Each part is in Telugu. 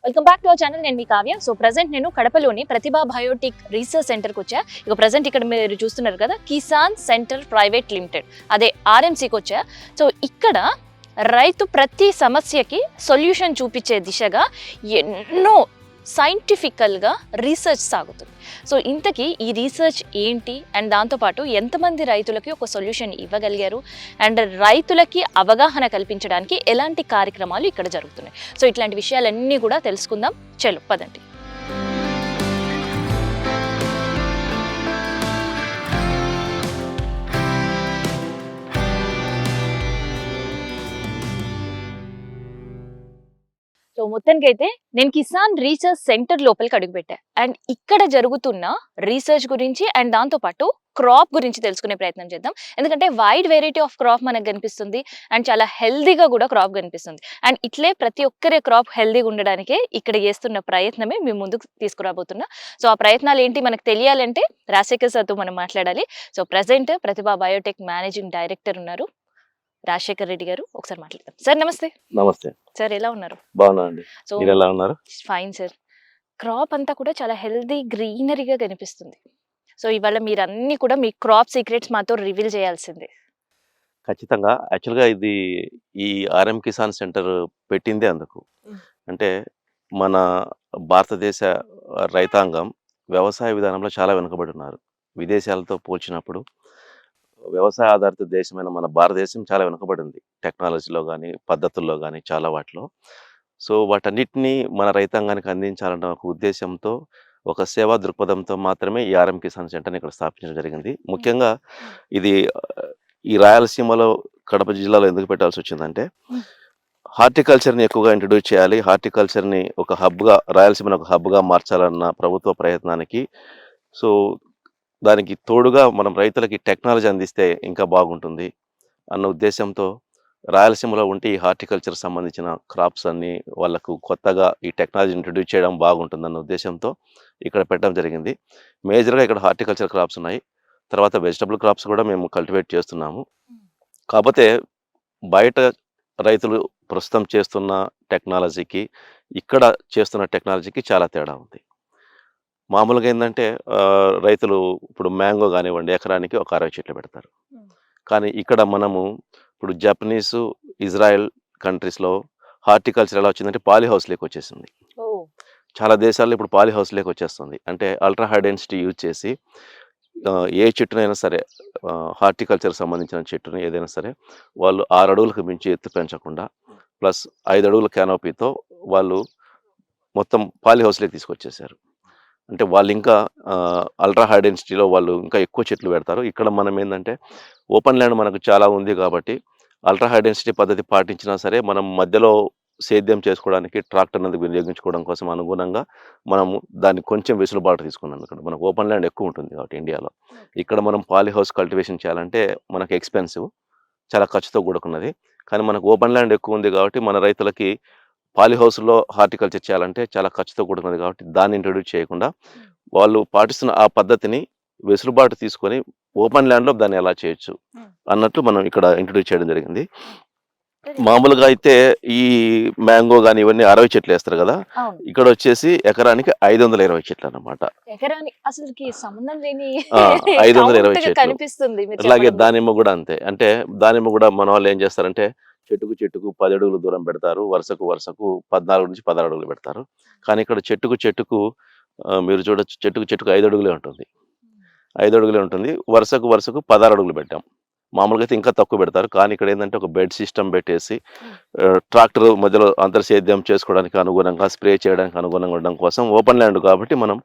Welcome back to our channel. నేను మీ కావ్య. సో ప్రజెంట్ నేను కడపలోని ప్రతిభా బయోటిక్ రీసెర్చ్ సెంటర్కి వచ్చా. ఇక ప్రజెంట్ ఇక్కడ మీరు చూస్తున్నారు కదా, కిసాన్ సెంటర్ ప్రైవేట్ లిమిటెడ్, అదే ఆర్ఎంసీకి వచ్చా. సో ఇక్కడ రైతు ప్రతి సమస్యకి సొల్యూషన్ చూపించే దిశగా ఎన్నో సైంటిఫికల్గా రీసెర్చ్ సాగుతుంది. సో ఇంతకీ ఈ రీసెర్చ్ ఏంటి అండ్ దాంతోపాటు ఎంతమంది రైతులకి ఒక సొల్యూషన్ ఇవ్వగలిగారు అండ్ రైతులకి అవగాహన కల్పించడానికి ఎలాంటి కార్యక్రమాలు ఇక్కడ జరుగుతున్నాయి, సో ఇట్లాంటి విషయాలన్నీ కూడా తెలుసుకుందాం. చలో పదండి. సో మొత్తానికి అయితే నేను కిసాన్ రీసెర్చ్ సెంటర్ లోపలికి అడుగుపెట్టా అండ్ ఇక్కడ జరుగుతున్న రీసెర్చ్ గురించి అండ్ దాంతోపాటు క్రాప్ గురించి తెలుసుకునే ప్రయత్నం చేద్దాం. ఎందుకంటే వైడ్ వెరైటీ ఆఫ్ క్రాప్ మనకు కనిపిస్తుంది అండ్ చాలా హెల్దీగా కూడా క్రాప్ కనిపిస్తుంది. అండ్ ఇట్లే ప్రతి ఒక్కరే క్రాప్ హెల్దీగా ఉండడానికే ఇక్కడ చేస్తున్న ప్రయత్నమే మేము ముందుకు తీసుకురాబోతున్నా. సో ఆ ప్రయత్నాలు ఏంటి మనకు తెలియాలంటే రాజశేఖర్ సార్తో మనం మాట్లాడాలి. సో ప్రజెంట్ ప్రతిభా బయోటెక్ మేనేజింగ్ డైరెక్టర్ ఉన్నారు రాజశేఖర్ రెడ్డి గారు. ఒకసారి మాట్లాడదాం. సార్ నమస్తే. నమస్తే సార్, ఎలా ఉన్నారు? బాగున్నాండి. సో మీరు ఎలా ఉన్నారు? Fine sir. క్రాప్ అంతా కూడా చాలా హెల్దీ గ్రీనరీగా కనిపిస్తుంది. సో ఇవాళ మీరు అన్ని కూడా మీ క్రాప్ సీక్రెట్స్ మాతో రివీల్ చేయాల్సిందే. ఖచ్చితంగా. యాక్చువల్గా ఇది ఈ ఆర్ఎం కిసాన్ సెంటర్ పెట్టిందే అందుకు. అంటే మన భారతదేశ రైతాంగం వ్యవసాయ విధానంలో చాలా వెనుకబడి ఉన్నారు. విదేశాలతో పోల్చినప్పుడు వ్యవసాయ ఆధారిత దేశమైన మన భారతదేశం చాలా వెనుకబడి ఉంది, టెక్నాలజీలో కానీ పద్ధతుల్లో కానీ చాలా వాటిలో. సో వాటన్నిటినీ మన రైతాంగానికి అందించాలన్న ఒక ఉద్దేశంతో, ఒక సేవా దృక్పథంతో మాత్రమే ఈ ఆర్ఎం కిసాన్ సెంటర్ని ఇక్కడ స్థాపించడం జరిగింది. ముఖ్యంగా ఇది ఈ రాయలసీమలో కడప జిల్లాలో ఎందుకు పెట్టాల్సి వచ్చిందంటే, హార్టికల్చర్ని ఎక్కువగా ఇంట్రడ్యూస్ చేయాలి, హార్టికల్చర్ని ఒక హబ్గా, రాయలసీమను ఒక హబ్గా మార్చాలన్న ప్రభుత్వ ప్రయత్నానికి, సో దానికి తోడుగా మనం రైతులకి టెక్నాలజీ అందిస్తే ఇంకా బాగుంటుంది అన్న ఉద్దేశంతో, రాయలసీమలో ఉంటే ఈ హార్టికల్చర్ సంబంధించిన క్రాప్స్ అన్ని వాళ్ళకు కొత్తగా ఈ టెక్నాలజీ ఇంట్రడ్యూస్ చేయడం బాగుంటుంది అన్న ఉద్దేశంతో ఇక్కడ పెట్టడం జరిగింది. మేజర్గా ఇక్కడ హార్టికల్చర్ క్రాప్స్ ఉన్నాయి, తర్వాత వెజిటబుల్ క్రాప్స్ కూడా మేము కల్టివేట్ చేస్తున్నాము. కాకపోతే బయట రైతులు ప్రస్తుతం చేస్తున్న టెక్నాలజీకి, ఇక్కడ చేస్తున్న టెక్నాలజీకి చాలా తేడా ఉంది. మామూలుగా ఏంటంటే రైతులు ఇప్పుడు మ్యాంగో కానివ్వండి, ఎకరానికి ఒక 60 చెట్లు పెడతారు. కానీ ఇక్కడ మనము ఇప్పుడు జపనీసు, ఇజ్రాయెల్ కంట్రీస్లో హార్టికల్చర్ ఎలా వచ్చిందంటే పాలీ హౌస్ లేక వచ్చేసింది. చాలా దేశాల్లో ఇప్పుడు పాలీ హౌస్ లేక వచ్చేస్తుంది. అంటే అల్ట్రా హై డెన్సిటీ యూజ్ చేసి ఏ చెట్టునైనా సరే, హార్టికల్చర్ సంబంధించిన చెట్టుని ఏదైనా సరే వాళ్ళు 6 అడుగులకు మించి ఎత్తు పెంచకుండా ప్లస్ 5 అడుగుల క్యానోపీతో వాళ్ళు మొత్తం పాలీ హౌస్లోకి తీసుకొచ్చేసారు. అంటే వాళ్ళు ఇంకా అల్ట్రా హై డెన్సిటీలో వాళ్ళు ఇంకా ఎక్కువ చెట్లు పెడతారు. ఇక్కడ మనం ఏంటంటే ఓపెన్ ల్యాండ్ మనకు చాలా ఉంది కాబట్టి అల్ట్రా హై డెన్సిటీ పద్ధతి పాటించినా సరే మనం మధ్యలో సేద్యం చేసుకోవడానికి ట్రాక్టర్ నందుకు వినియోగించుకోవడం కోసం అనుగుణంగా మనము దాన్ని కొంచెం వెసులుబాటు తీసుకున్నాం. ఇక్కడ మనకు ఓపెన్ ల్యాండ్ ఎక్కువ ఉంటుంది కాబట్టి ఇండియాలో. ఇక్కడ మనం పాలీ హౌస్ కల్టివేషన్ చేయాలంటే మనకు ఎక్స్పెన్సివ్, చాలా ఖర్చుతో కూడుకున్నది. కానీ మనకు ఓపెన్ ల్యాండ్ ఎక్కువ ఉంది కాబట్టి మన రైతులకి పాలీ హౌస్లో హార్టికల్చర్ చేయాలంటే చాలా ఖర్చుతో కూడుకున్నది కాబట్టి దాన్ని ఇంట్రడ్యూస్ చేయకుండా వాళ్ళు పాటిస్తున్న ఆ పద్ధతిని వెసులుబాటు తీసుకొని ఓపెన్ ల్యాండ్లో దాన్ని ఎలా చేయొచ్చు అన్నట్లు మనం ఇక్కడ ఇంట్రడ్యూస్ చేయడం జరిగింది. మామూలుగా అయితే ఈ మ్యాంగో కానీ ఇవన్నీ 60 చెట్లు వేస్తారు కదా, ఇక్కడ వచ్చేసి ఎకరానికి 520 చెట్లు అన్నమాట. 520 చెట్లు. అలాగే దానిమ్మ కూడా అంతే. అంటే దానిమ్మ కూడా మన వాళ్ళు ఏం చేస్తారంటే చెట్టుకు 10 అడుగులు దూరం పెడతారు, వరుసకు 14 నుంచి 16 అడుగులు పెడతారు. కానీ ఇక్కడ చెట్టుకు మీరు చూడొచ్చు, చెట్టుకు 5 అడుగులే ఉంటుంది, 5 అడుగులే ఉంటుంది. వరుసకు 16 అడుగులు పెట్టాం. మామూలుగా అయితే ఇంకా తక్కువ పెడతారు. కానీ ఇక్కడ ఏంటంటే ఒక బెడ్ సిస్టమ్ పెట్టేసి ట్రాక్టర్ మధ్యలో అంతర్సేద్యం చేసుకోవడానికి అనుగుణంగా, స్ప్రే చేయడానికి అనుగుణంగా ఉండడం కోసం ఓపెన్ ల్యాండ్ కాబట్టి మనం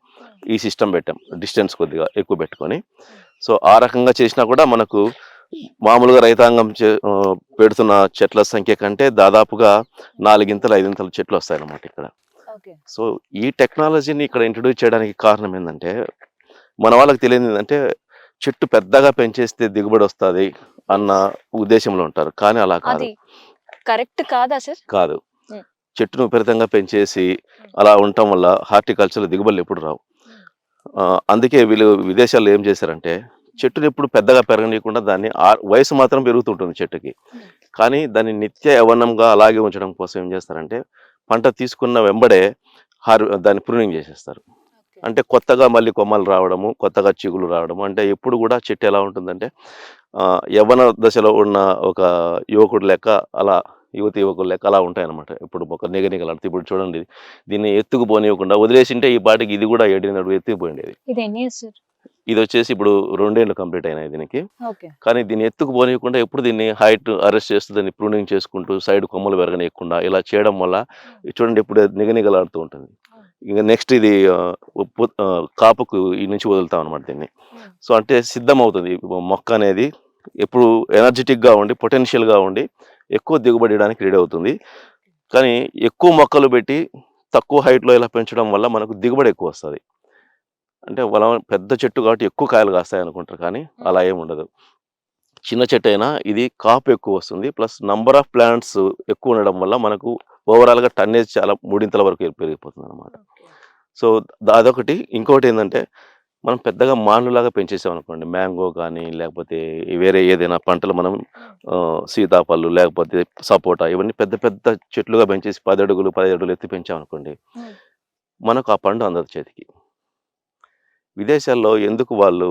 ఈ సిస్టమ్ పెట్టాం, డిస్టెన్స్ కొద్దిగా ఎక్కువ పెట్టుకొని. సో ఆ రకంగా చేసినా కూడా మనకు మామూలుగా రైతాంగం పెడుతున్న చెట్ల సంఖ్య కంటే దాదాపుగా 4-5 చెట్లు వస్తాయన్నమాట ఇక్కడ. సో ఈ టెక్నాలజీని ఇక్కడ ఇంట్రడ్యూస్ చేయడానికి కారణం ఏంటంటే, మన వాళ్ళకి తెలియదు ఏంటంటే చెట్టు పెద్దగా పెంచేస్తే దిగుబడి వస్తుంది అన్న ఉద్దేశంలో ఉంటారు. కానీ అలా కాదు. కరెక్ట్ కాదా సార్? కాదు. చెట్టును విపరీతంగా పెంచేసి అలా ఉండటం వల్ల హార్టికల్చర్ దిగుబడులు ఎప్పుడు రావు. అందుకే వీళ్ళు విదేశాల్లో ఏం చేశారంటే చెట్టుని ఎప్పుడు పెద్దగా పెరగనీయకుండా దాన్ని వయసు మాత్రం పెరుగుతుంటుంది చెట్టుకి, కానీ దాన్ని నిత్య యవ్వనంగా అలాగే ఉంచడం కోసం ఏం చేస్తారంటే పంట తీసుకున్న వెంబడే దాన్ని ప్రూనింగ్ చేసేస్తారు. అంటే కొత్తగా మళ్ళీ కొమ్మలు రావడము, కొత్తగా చిగుళ్ళు రావడము. అంటే ఎప్పుడు కూడా చెట్టు ఎలా ఉంటుందంటే యవ్వన దశలో ఉన్న ఒక యువకుడు లెక్క అలా యువకులు లెక్క అలా ఉంటాయన్నమాట. ఇప్పుడు ఒక నిగనిగలాడుతూ ఇప్పుడు చూడండి దీన్ని ఎత్తుకు పోనివ్వకుండా వదిలేసింటే ఈ పాటికి ఇది కూడా 7 అడుగులు ఎత్తుకుపోయిండేది. ఇది ఎన్ని ఇయర్స్ సార్? ఇదొచ్చేసి ఇప్పుడు 2 ఏళ్ళు కంప్లీట్ అయినాయి దీనికి. ఓకే. కానీ దీన్ని ఎత్తుకు పోనీయకుండా ఎప్పుడు దీన్ని హైట్ అరెస్ట్ చేస్తూ దాన్ని ప్రూనింగ్ చేసుకుంటూ సైడ్ కొమ్మలు పెరగనీయకుండా ఇలా చేయడం వల్ల ఇది చూడండి ఇప్పుడు నిగనిగలాడుతూ ఉంటుంది. ఇంక నెక్స్ట్ ఇది కాపుకు ఈ నుంచి వదులుతాం అనమాట దీన్ని. సో అంటే సిద్ధమవుతుంది మొక్క అనేది ఎప్పుడు ఎనర్జెటిక్‌గా ఉండి, పొటెన్షియల్‌గా ఉండి ఎక్కువ దిగుబడి ఇవ్వడానికి రెడీ అవుతుంది. కానీ ఎక్కువ మొక్కలు పెట్టి తక్కువ హైట్‌లో ఇలా పెంచడం వల్ల మనకు దిగుబడి ఎక్కువొస్తది. అంటే పెద్ద చెట్టు కాబట్టి ఎక్కువ కాయలు కాస్తాయనుకుంటారు కానీ అలా ఏమి ఉండదు. చిన్న చెట్టయినా ఇది కాపు ఎక్కువొస్తుంది. ప్లస్ నంబర్ ఆఫ్ ప్లాంట్స్ ఎక్కువ ఉండడం వల్ల మనకు ఓవరాల్‌గా టన్నేజ్ చాలా మూడింతల వరకు పెరిగిపోతుందనమాట. సో, అదొకటి. ఇంకోటేందంటే మనం పెద్దగా మానులాగా పెంచేసామనుకోండి మ్యాంగో కానీ, లేకపోతే వేరే ఏదైనా పంటలు మనం సీతాఫలం లేకపోతే సపోటా ఇవన్నీ పెద్ద పెద్ద చెట్లుగా పెంచేసి 10 అడుగులు, 15 అడుగులు ఎత్తి పెంచామనుకోండి, మనకు ఆ పండు అందదు చేతికి. విదేశాల్లో ఎందుకు వాళ్ళు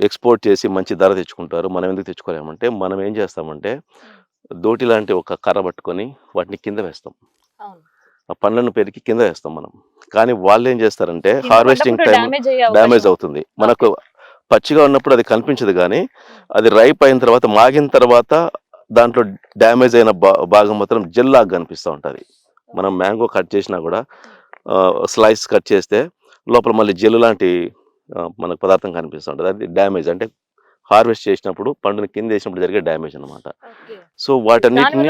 ఎక్స్‌పోర్ట్ చేసి మంచి ధర తెచ్చుకుంటారు. మనం ఎందుకు తెచ్చుకోలేమంటే, మనం ఏం చేస్తామంటే దోటి లాంటి ఒక కర్ర పట్టుకొని వాటిని కింద వేస్తాం. ఆ పండ్లను పెరికి కింద వేస్తాం మనం. కానీ వాళ్ళేం చేస్తారంటే హార్వెస్టింగ్ టైమ్ డ్యామేజ్ అవుతుంది. మనకు పచ్చిగా ఉన్నప్పుడు అది కనిపించదు గానీ, అది రైప్ అయిన తర్వాత మాగిన తర్వాత దాంట్లో డ్యామేజ్ అయిన భాగం మాత్రం జెల్ లాగా కనిపిస్తూ ఉంటది. మనం మ్యాంగో కట్ చేసినా కూడా స్లైస్ కట్ చేస్తే లోపల మళ్ళీ జెల్ లాంటి మనకు పదార్థం కనిపిస్తూ ఉంటది. అది డ్యామేజ్ అంటే హార్వెస్ట్ చేసినప్పుడు పండుని కింద వేసినప్పుడు జరిగే డ్యామేజ్ అన్నమాట. సో వాటన్నిటిని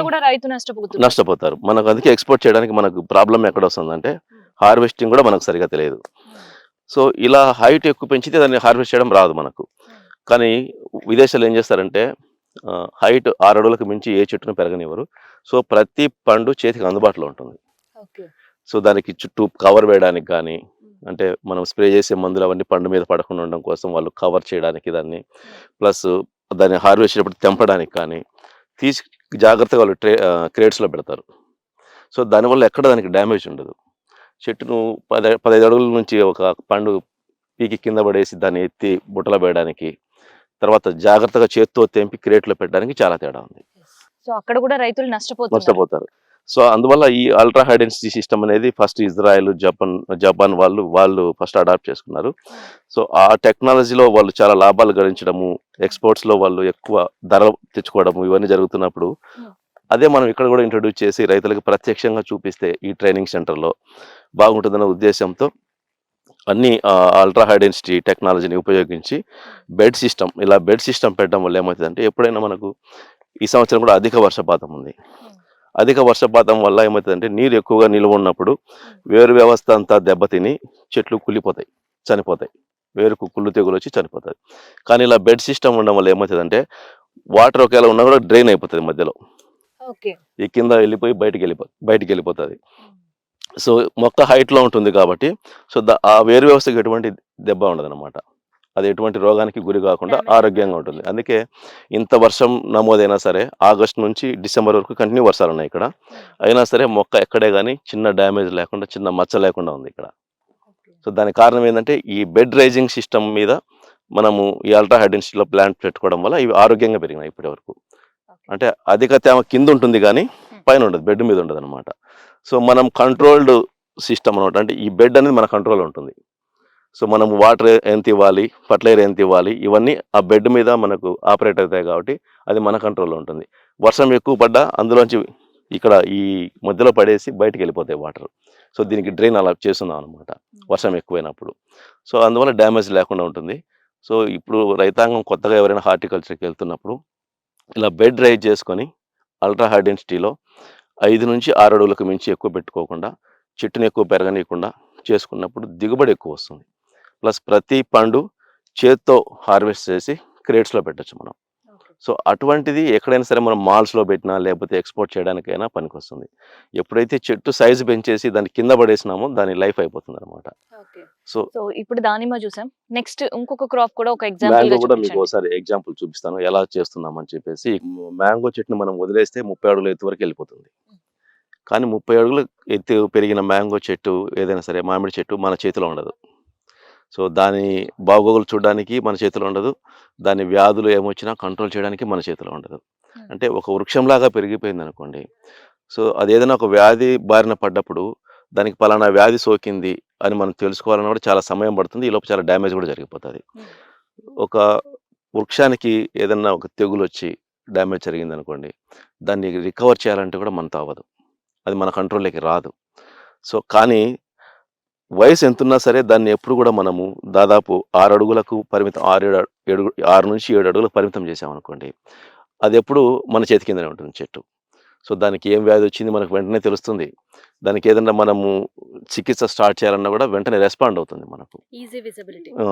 నష్టపోతారు. మనకు అందుకే ఎక్స్‌పోర్ట్ చేయడానికి మనకు ప్రాబ్లమ్ ఎక్కడొస్తుందంటే హార్వెస్టింగ్ కూడా మనకు సరిగ్గా తెలియదు. సో ఇలా హైట్ ఎక్కువ పెంచితే దాన్ని హార్వెస్ట్ చేయడం రాదు మనకు. కానీ విదేశాల్లో ఏం చేస్తారంటే హైట్ 6 అడుగులకు మించి ఏ చెట్టును పెరగనివ్వరు. సో ప్రతి పండు చేతికి అందుబాటులో ఉంటుంది. సో దానికి చుట్టూ కవర్ వేయడానికి కానీ, అంటే మనం స్ప్రే చేసే మందులు అవన్నీ పండు మీద పడకుండా ఉండడం కోసం వాళ్ళు కవర్ చేయడానికి దాన్ని, ప్లస్ దాన్ని హార్వెస్ట్ చేసేటప్పుడు తెంపడానికి కానీ తీసి జాగ్రత్తగా వాళ్ళు క్రేట్స్‌లో పెడతారు. సో దానివల్ల ఎక్కడ దానికి డ్యామేజ్ ఉండదు. చెట్టును 15 అడుగుల నుంచి ఒక పండు పీకి కింద పడేసి దాన్ని ఎత్తి బుట్టలో వేయడానికి, తర్వాత జాగ్రత్తగా చేత్తో తెంపి క్రేట్‌లో పెట్టడానికి చాలా తేడా ఉంది. సో అక్కడ కూడా రైతులు నష్టపోతారు. సో అందువల్ల ఈ అల్ట్రా హై డెన్సిటీ సిస్టమ్ అనేది ఫస్ట్ ఇజ్రాయెల్, జపాన్ వాళ్ళు ఫస్ట్ అడాప్ట్ చేసుకున్నారు. సో ఆ టెక్నాలజీలో వాళ్ళు చాలా లాభాలు గడించడము, ఎక్స్‌పోర్ట్స్‌లో వాళ్ళు ఎక్కువ ధర తెచ్చుకోవడము ఇవన్నీ జరుగుతున్నప్పుడు అదే మనం ఇక్కడ కూడా ఇంట్రొడ్యూస్ చేసి రైతులకు ప్రత్యక్షంగా చూపిస్తే ఈ ట్రైనింగ్ సెంటర్‌లో బాగుంటుందన్న ఉద్దేశంతో అన్ని అల్ట్రా హై డెన్సిటీ టెక్నాలజీని ఉపయోగించి బెడ్ సిస్టమ్ పెట్టడం వల్ల ఏమవుతుందంటే ఎప్పుడైనా మనకు ఈ సంవత్సరం కూడా అధిక వర్షపాతం ఉంది. అధిక వర్షపాతం వల్ల ఏమవుతుందంటే నీరు ఎక్కువగా నిల్వ ఉన్నప్పుడు వేరు వ్యవస్థ అంతా దెబ్బతిని చెట్లు కుళ్ళిపోతాయి, చనిపోతాయి. వేరుకు కుళ్ళు తెగులు వచ్చి చనిపోతాయి. కానీ ఇలా బెడ్ సిస్టమ్ ఉండడం వల్ల ఏమవుతుందంటే వాటర్ ఒకవేళ ఉన్నా కూడా డ్రైన్ అయిపోతుంది మధ్యలో. ఈ కింద వెళ్ళిపోయి బయటికి వెళ్ళిపోతుంది. సో మొక్క హైట్లో ఉంటుంది కాబట్టి సో ఆ వేరు వ్యవస్థకి ఎటువంటి దెబ్బ ఉండదన్నమాట. అది ఎటువంటి రోగానికి గురి కాకుండా ఆరోగ్యంగా ఉంటుంది. అందుకే ఇంత వర్షం నమోదైనా సరే ఆగస్టు నుంచి డిసెంబర్ వరకు కంటిన్యూ వర్షాలు ఉన్నాయి ఇక్కడ. అయినా సరే మొక్క ఎక్కడే కానీ చిన్న డ్యామేజ్ లేకుండా, చిన్న మచ్చ లేకుండా ఉంది ఇక్కడ. సో దానికి కారణం ఏంటంటే ఈ బెడ్ రైజింగ్ సిస్టమ్ మీద మనము ఈ అల్ట్రా హై డెన్సిటీలో ప్లాంట్ పెట్టుకోవడం వల్ల ఇవి ఆరోగ్యంగా పెరిగినాయి ఇప్పటి వరకు. అంటే అధిక తేమ కింద ఉంటుంది కానీ పైన ఉండదు, బెడ్ మీద ఉండదు అనమాట. సో మనం కంట్రోల్డ్ సిస్టమ్ అనమాట. అంటే ఈ బెడ్ అనేది మన కంట్రోల్ ఉంటుంది. సో మనం వాటర్ ఎంత ఇవ్వాలి, ఫర్టిలైజర్ ఎంత ఇవ్వాలి, ఇవన్నీ ఆ బెడ్ మీద మనకు ఆపరేట్ అవుతాయి కాబట్టి అది మన కంట్రోల్లో ఉంటుంది. వర్షం ఎక్కువ పడ్డా అందులోంచి ఇక్కడ ఈ మధ్యలో పడేసి బయటికి వెళ్ళిపోతాయి వాటర్. సో దీనికి డ్రైన్ అలా చేస్తున్నాం అనమాట వర్షం ఎక్కువైనప్పుడు. సో అందువల్ల డ్యామేజ్ లేకుండా ఉంటుంది. సో ఇప్పుడు రైతాంగం కొత్తగా ఎవరైనా హార్టికల్చర్కి వెళ్తున్నప్పుడు ఇలా బెడ్ రైజ్ చేసుకొని అల్ట్రా హై డెన్సిటీలో 5 నుంచి 6 అడుగులకు మించి ఎక్కువ పెట్టుకోకుండా, చెట్టుని ఎక్కువ పెరగనీయకుండా చేసుకున్నప్పుడు దిగుబడి ఎక్కువ వస్తుంది. ప్లస్ ప్రతి పండు చేత్తో హార్వెస్ట్ చేసి క్రేట్స్‌లో పెట్టొచ్చు మనం. సో అటువంటిది ఎక్కడైనా సరే మనం మాల్స్‌లో పెట్టినా లేకపోతే ఎక్స్‌పోర్ట్ చేయడానికైనా పనికొస్తుంది. ఎప్పుడైతే చెట్టు సైజు పెంచేసి దాన్ని కింద పడేసినామో దాని లైఫ్ అయిపోతుందన్నమాట. సో ఇప్పుడు దానిమ్మ చూసాం. నెక్స్ట్ ఇంకొక క్రాప్ కూడా ఒక ఎగ్జాంపుల్‌గా మ్యాంగో కూడా మీకు చూపించండి. ఒకసారి ఎగ్జాంపుల్ చూపిస్తాను ఎలా చేస్తున్నామని చెప్పేసి. మ్యాంగో చెట్టుని మనం వదిలేస్తే 30 అడుగుల ఎత్తు వరకు వెళ్ళిపోతుంది. కానీ 30 అడుగులు ఎత్తు పెరిగిన మ్యాంగో చెట్టు ఏదైనా సరే మామిడి చెట్టు మన చేతిలో ఉండదు. సో, దాని బాగోగులు చూడడానికి మన చేతిలో ఉండదు. దాని వ్యాధులు ఏమొచ్చినా కంట్రోల్ చేయడానికి మన చేతిలో ఉండదు. అంటే ఒక వృక్షంలాగా పెరిగిపోయిందనుకోండి. సో, అదేదైనా ఒక వ్యాధి బారిన పడ్డప్పుడు దానికి పలానా వ్యాధి సోకింది అని మనం తెలుసుకోవాలన్నా కూడా చాలా సమయం పడుతుంది. ఈలోపు చాలా డ్యామేజ్ కూడా జరిగిపోతది. ఒక వృక్షానికి ఏదన్నా ఒక తెగులొచ్చి డ్యామేజ్ జరిగిందనుకోండి, దాన్ని రికవర్ చేయాలంటే కూడా మనతో అవ్వదు. అది మన కంట్రోల్‌లోకి రాదు. సో, కానీ వయసు ఎంతున్నా సరే దాన్ని ఎప్పుడు కూడా మనము దాదాపు 6 అడుగులకు పరిమితం 6-7 అడుగులకు పరిమితం చేశామనుకోండి, అదెప్పుడు మన చేతి కిందనే ఉంటుంది చెట్టు. సో, దానికి ఏం వ్యాధి వచ్చింది మనకు వెంటనే తెలుస్తుంది. దానికి ఏదన్నా మనము చికిత్స స్టార్ట్ చేయాలన్నా కూడా వెంటనే రెస్పాండ్ అవుతుంది మనకు. Easy visibility. ఆ!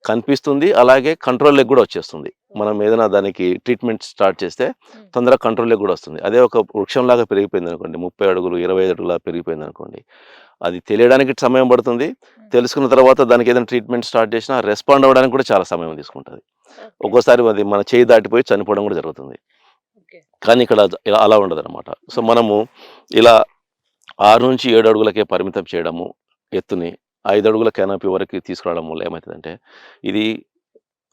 కనిపిస్తుంది. అలాగే కంట్రోల్‌లోకి గూడా వచ్చేస్తుంది. మనం ఏదైనా దానికి ట్రీట్మెంట్ స్టార్ట్ చేస్తే తొందరగా కంట్రోల్‌లోకి గూడా వస్తుంది. అదే ఒక వృక్షంలాగా పెరిగిపోయిందనుకోండి, 30 అడుగులు, 25 అడుగులా పెరిగిపోయిందనుకోండి, అది తెలియడానికి సమయం పడుతుంది. తెలుసుకున్న తర్వాత దానికి ఏదైనా ట్రీట్మెంట్ స్టార్ట్ చేసినా రెస్పాండ్ అవ్వడానికి కూడా చాలా సమయం తీసుకుంటది. ఒక్కోసారి అది మన చేయి దాటిపోయి చనిపోవడం కూడా జరుగుతుంది. కానీ ఇక్కడ ఇలా అలా ఉండదనమాట. సో, మనము ఇలా 6-7 అడుగులకే పరిమితం చేయడము ఎత్తుని. 5 అడుగుల కెనపీ వరకు తీసుకురావడం వల్ల ఏమైతదంటే, ఇది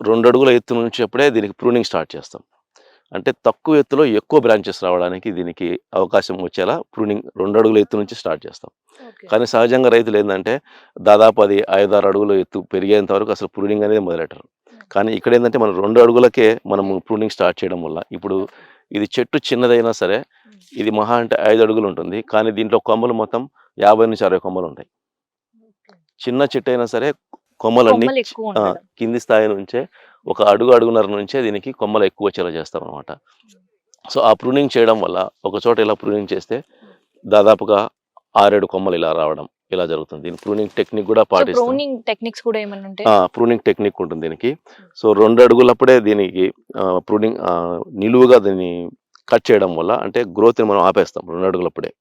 2 అడుగుల ఎత్తు నుంచి అప్పుడే దీనికి ప్రూనింగ్ స్టార్ట్ చేస్తాం. అంటే తక్కువ ఎత్తులో ఎక్కువ బ్రాంచెస్ రావడానికి దీనికి అవకాశం వచ్చేలా ప్రూనింగ్ 2 అడుగుల ఎత్తు నుంచి స్టార్ట్ చేస్తాం. కానీ సహజంగా రైతులు ఏందంటే, దాదాపు అది 5-6 అడుగుల ఎత్తు పెరిగేంత వరకు అసలు ప్రూనింగ్ అనేది మొదలెట్టరు. కానీ ఇక్కడేందంటే మనం 2 అడుగులకే మనము ప్రూనింగ్ స్టార్ట్ చేయడం వల్ల, ఇప్పుడు ఇది చెట్టు చిన్నదైనా సరే, ఇది మహా అంటే 5 అడుగులు ఉంటుంది. కానీ దీంట్లో కొమ్మలు మొత్తం 50-60 కొమ్మలుంటాయి. చిన్న చెట్టయినా సరే కొమ్మలన్నీ కొమ్మలు ఎక్కువ ఆ! ఉండడం. కింది స్థాయి నుంచే ఒక అడుగు, అడుగున్నర నుంచే దీనికి కొమ్మలు ఎక్కువ వచ్చేలా చేస్తామనమాట. సో, ఆ ప్రూనింగ్ చేయడం వల్ల ఒక చోట ఇలా ప్రూనింగ్ చేస్తే దాదాపుగా 6-7 కొమ్మలు ఇలా రావడం ఇలా జరుగుతుంది. దీని ప్రూనింగ్ టెక్నిక్ కూడా సో పాటిస్తాం. ప్రూనింగ్ టెక్నిక్స్ కూడా ఏమన్నా ఉంటాయి? ప్రూనింగ్ టెక్నిక్ ఉంటుంది దీనికి. సో, 2 అడుగులప్పుడే దీనికి ప్రూనింగ్ నిలువుగా దీన్ని కట్ చేయడం వల్ల అంటే గ్రోత్‌ని మనం ఆపేస్తాం 2 అడుగులప్పుడే.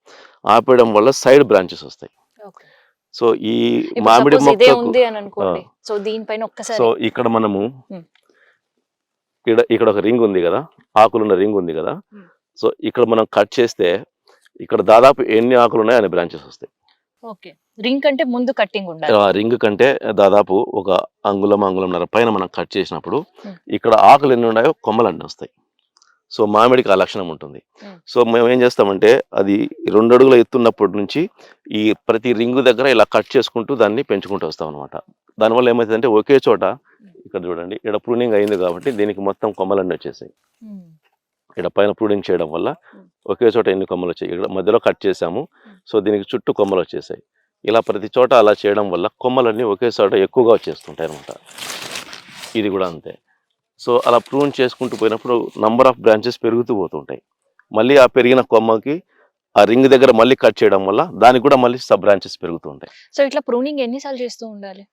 ఆపేయడం వల్ల సైడ్ బ్రాంచెస్ వస్తాయి. ఓకే. సో, ఈ ఇప్పుడు మామిడి సపోజ్ ఇదే మొక్కకు ఉంది అని అనుకోండి. సో దీనిపైన సో, ఒక్కసారి ఇక్కడ మనము హ్మ్. ఇక్కడ ఒక రింగ్ ఉంది గదా! ఆకులున్న రింగ్ ఉంది గదా! హ్మ్. సో, ఇక్కడ మనం కట్ చేస్తే ఇక్కడ దాదాపు ఎన్ని ఆకులున్నాయో అన్ని బ్రాంచెస్ వస్తాయి. ఓకే. రింగ్ కంటే ముందు కట్టింగ్ ఉండాలి. రింగ్ కంటే దాదాపు ఒక అంగుళం, అంగుళంన్నర పైన మనం కట్ చేసినప్పుడు హ్మ్. ఇక్కడ ఆకులు ఎన్ని ఉన్నాయో కొమ్మలన్నీ వస్తాయి. సో, మామిడికి ఆ లక్షణం ఉంటుంది. హ్మ్. సో, మేమేం చేస్తామంటే అది 2 అడుగుల ఎత్తున్నప్పటి నుంచి ఈ ప్రతి రింగు దగ్గర ఇలా కట్ చేసుకుంటూ దాన్ని పెంచుకుంటూ వస్తామనమాట. దానివల్ల ఏమైతదంటే ఒకే చోట ఇక్కడ చూడండి, ఈడ ప్రూనింగ్ అయింది కాబట్టి దీనికి మొత్తం కొమ్మలన్నీ వచ్చేసాయి. హ్మ్. ఈడ పైన ప్రూనింగ్ చేయడం వల్ల ఒకే చోట ఎన్ని కొమ్మలొచ్చాయి. ఇక్కడ మధ్యలో కట్ చేసాము. సో, దీనికి చుట్టూ కొమ్మలొచ్చేసాయి. ఇలా ప్రతి చోట అలా చేయడం వల్ల కొమ్మలన్నీ ఒకే చోట ఎక్కువగా వచ్చేస్తుంటాయనమాట. ఇది గూడా అంతే. సో, అలా ప్రూన్ చేసుకుంటూ పోయినప్పుడు నంబర్ ఆఫ్ బ్రాంచెస్ పెరుగుతూ పోతుంటాయి. మళ్ళీ ఆ పెరిగిన కొమ్మకి ఆ రింగ్ దగ్గర మళ్ళీ కట్ చేయడం వల్ల దానికి కూడా మళ్ళీ సబ్ బ్రాంచెస్ పెరుగుతూ ఉంటాయి. సో ఇట్లా ప్రూనింగ్ ఎన్ని సార్లు చేస్తూ ఉండాలి?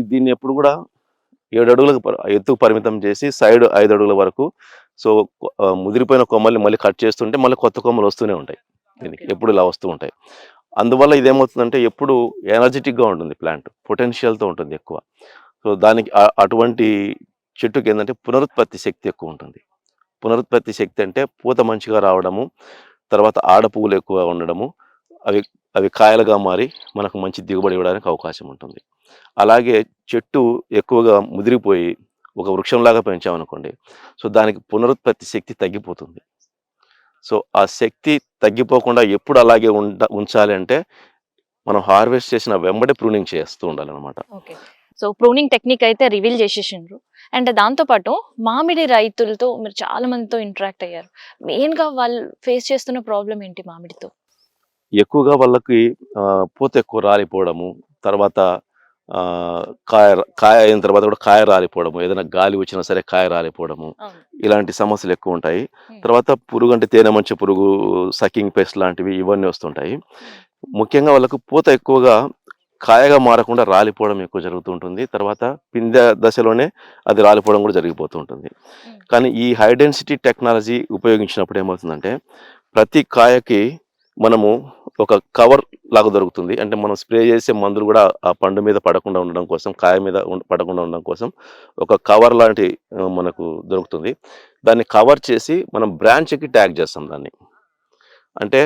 దీన్ని ఎప్పుడు కూడా 7 అడుగులకు ఎత్తుకు పరిమితం చేసి సైడ్ 5 అడుగుల వరకు. సో, ముదిరిపోయిన కొమ్మల్ని మళ్ళీ కట్ చేస్తుంటే మళ్ళీ కొత్త కొమ్మలు వస్తూనే ఉంటాయి. దీనికి ఓకే. ఎప్పుడు ఇలా వస్తూ ఉంటాయి. అందువల్ల ఇదేమవుతుందంటే ఎప్పుడు ఎనర్జిటిక్‌గా ఉంటుంది ప్లాంట్. పొటెన్షియల్‌తో ఉంటుంది ఎక్కువ. సో, దానికి అటువంటి చెట్టుకేందంటే పునరుత్పత్తి శక్తి ఎక్కువుంటుంది. పునరుత్పత్తి శక్తి అంటే పూత మంచిగా రావడము, తర్వాత ఆడ పువ్వులు ఎక్కువగా ఉండడము, అవి అవి కాయలుగా మారి మనకు మంచి దిగుబడి ఇవ్వడానికి అవకాశం ఉంటుంది. అలాగే చెట్టు ఎక్కువగా ముదిరిపోయి ఒక వృక్షంలాగా పెంచామనుకోండి, సో, దానికి పునరుత్పత్తి శక్తి తగ్గిపోతుంది. సో, ఆ శక్తి తగ్గిపోకుండా ఎప్పుడు అలాగే ఉంచాలి అంటే మనం హార్వెస్ట్ చేసిన వెంబడే ప్రూనింగ్ చేస్తూ ఉండాలనమాట. ఓకే. సో ప్రూనింగ్ టెక్నిక్ అయితే రివీల్ చేసేసిండ్రు. అండ్ దాంతో పాటు మామిడి రైతులతో మీరు చాలా మందితో ఇంటరాక్ట్ అయ్యారు. మెయిన్‌గా వాళ్ళు ఫేస్ చేస్తున్న ప్రాబ్లమ్ ఏంటి మామిడితో? ఎక్కువగా వాళ్ళకి పూత ఎక్కువ రాలిపోవడము, తర్వాత కాయ కాయ అయిన తర్వాత కూడా కాయ రాలిపోవడము, ఏదైనా గాలి వచ్చినా సరే కాయ రాలిపోవడము, అవును. ఇలాంటి సమస్యలు ఎక్కువ ఉంటాయి. హ్మ్. తర్వాత పురుగు అంటే తేనె మంచి పురుగు, సకింగ్ పెస్ట్ లాంటివి ఇవన్నీ వస్తుంటాయి. ముఖ్యంగా వాళ్ళకు పూత ఎక్కువగా కాయగా మారకుండా రాలిపోవడం ఎక్కువ జరుగుతూ ఉంటుంది. తర్వాత పిందె దశలోనే అది రాలిపోవడం కూడా జరిగిపోతూ ఉంటుంది. హ్మ్. కానీ ఈ హై డెన్సిటీ టెక్నాలజీ ఉపయోగించినప్పుడు ఏమవుతుందంటే ప్రతి కాయకి మనము ఒక కవర్ లాగా దొరుకుతుంది. అంటే మనం స్ప్రే చేసే మందులు కూడా ఆ పండు మీద పడకుండా ఉండడం కోసం, కాయ మీద పడకుండా ఉండడం కోసం ఒక కవర్ లాంటి మనకు దొరుకుతుంది. దాన్ని కవర్ చేసి మనం బ్రాంచ్‌కి ట్యాగ్ చేస్తాం దాన్ని. అంటే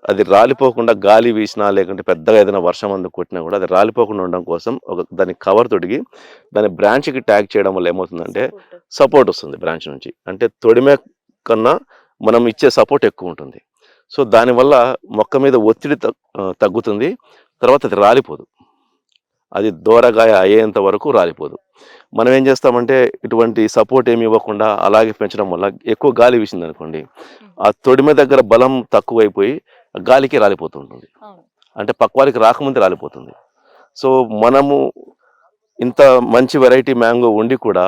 అది రాలిపోకుండా గాలి వీసినా లేకుంటే పెద్దగా ఏదైనా వర్షం అందుకు కొట్టినా కూడా అది రాలిపోకుండా ఉండడం కోసం దాని కవర్ తొడిగి దాని బ్రాంచ్కి ట్యాగ్ చేయడం వల్ల ఏమవుతుందంటే సపోర్ట్ వస్తుంది బ్రాంచ్ నుంచి. అంటే తొడిమే కన్నా మనం ఇచ్చే సపోర్ట్ ఎక్కువ ఉంటుంది. సో దానివల్ల మొక్క మీద ఒత్తిడి తగ్గుతుంది. తర్వాత అది రాలిపోదు. అది దూరగాయ అయ్యేంత వరకు రాలిపోదు. మనం ఏం చేస్తామంటే ఇటువంటి సపోర్ట్ ఏమి ఇవ్వకుండా అలాగే పెంచడం వల్ల ఎక్కువ గాలి వీసింది అనుకోండి, ఆ తొడిమ దగ్గర బలం తక్కువైపోయి గాలికి రాలిపోతుంటుంది. అంటే పక్వానికి రాకముందే రాలిపోతుంది. సో మనము ఇంత మంచి వెరైటీ మ్యాంగో ఉండి కూడా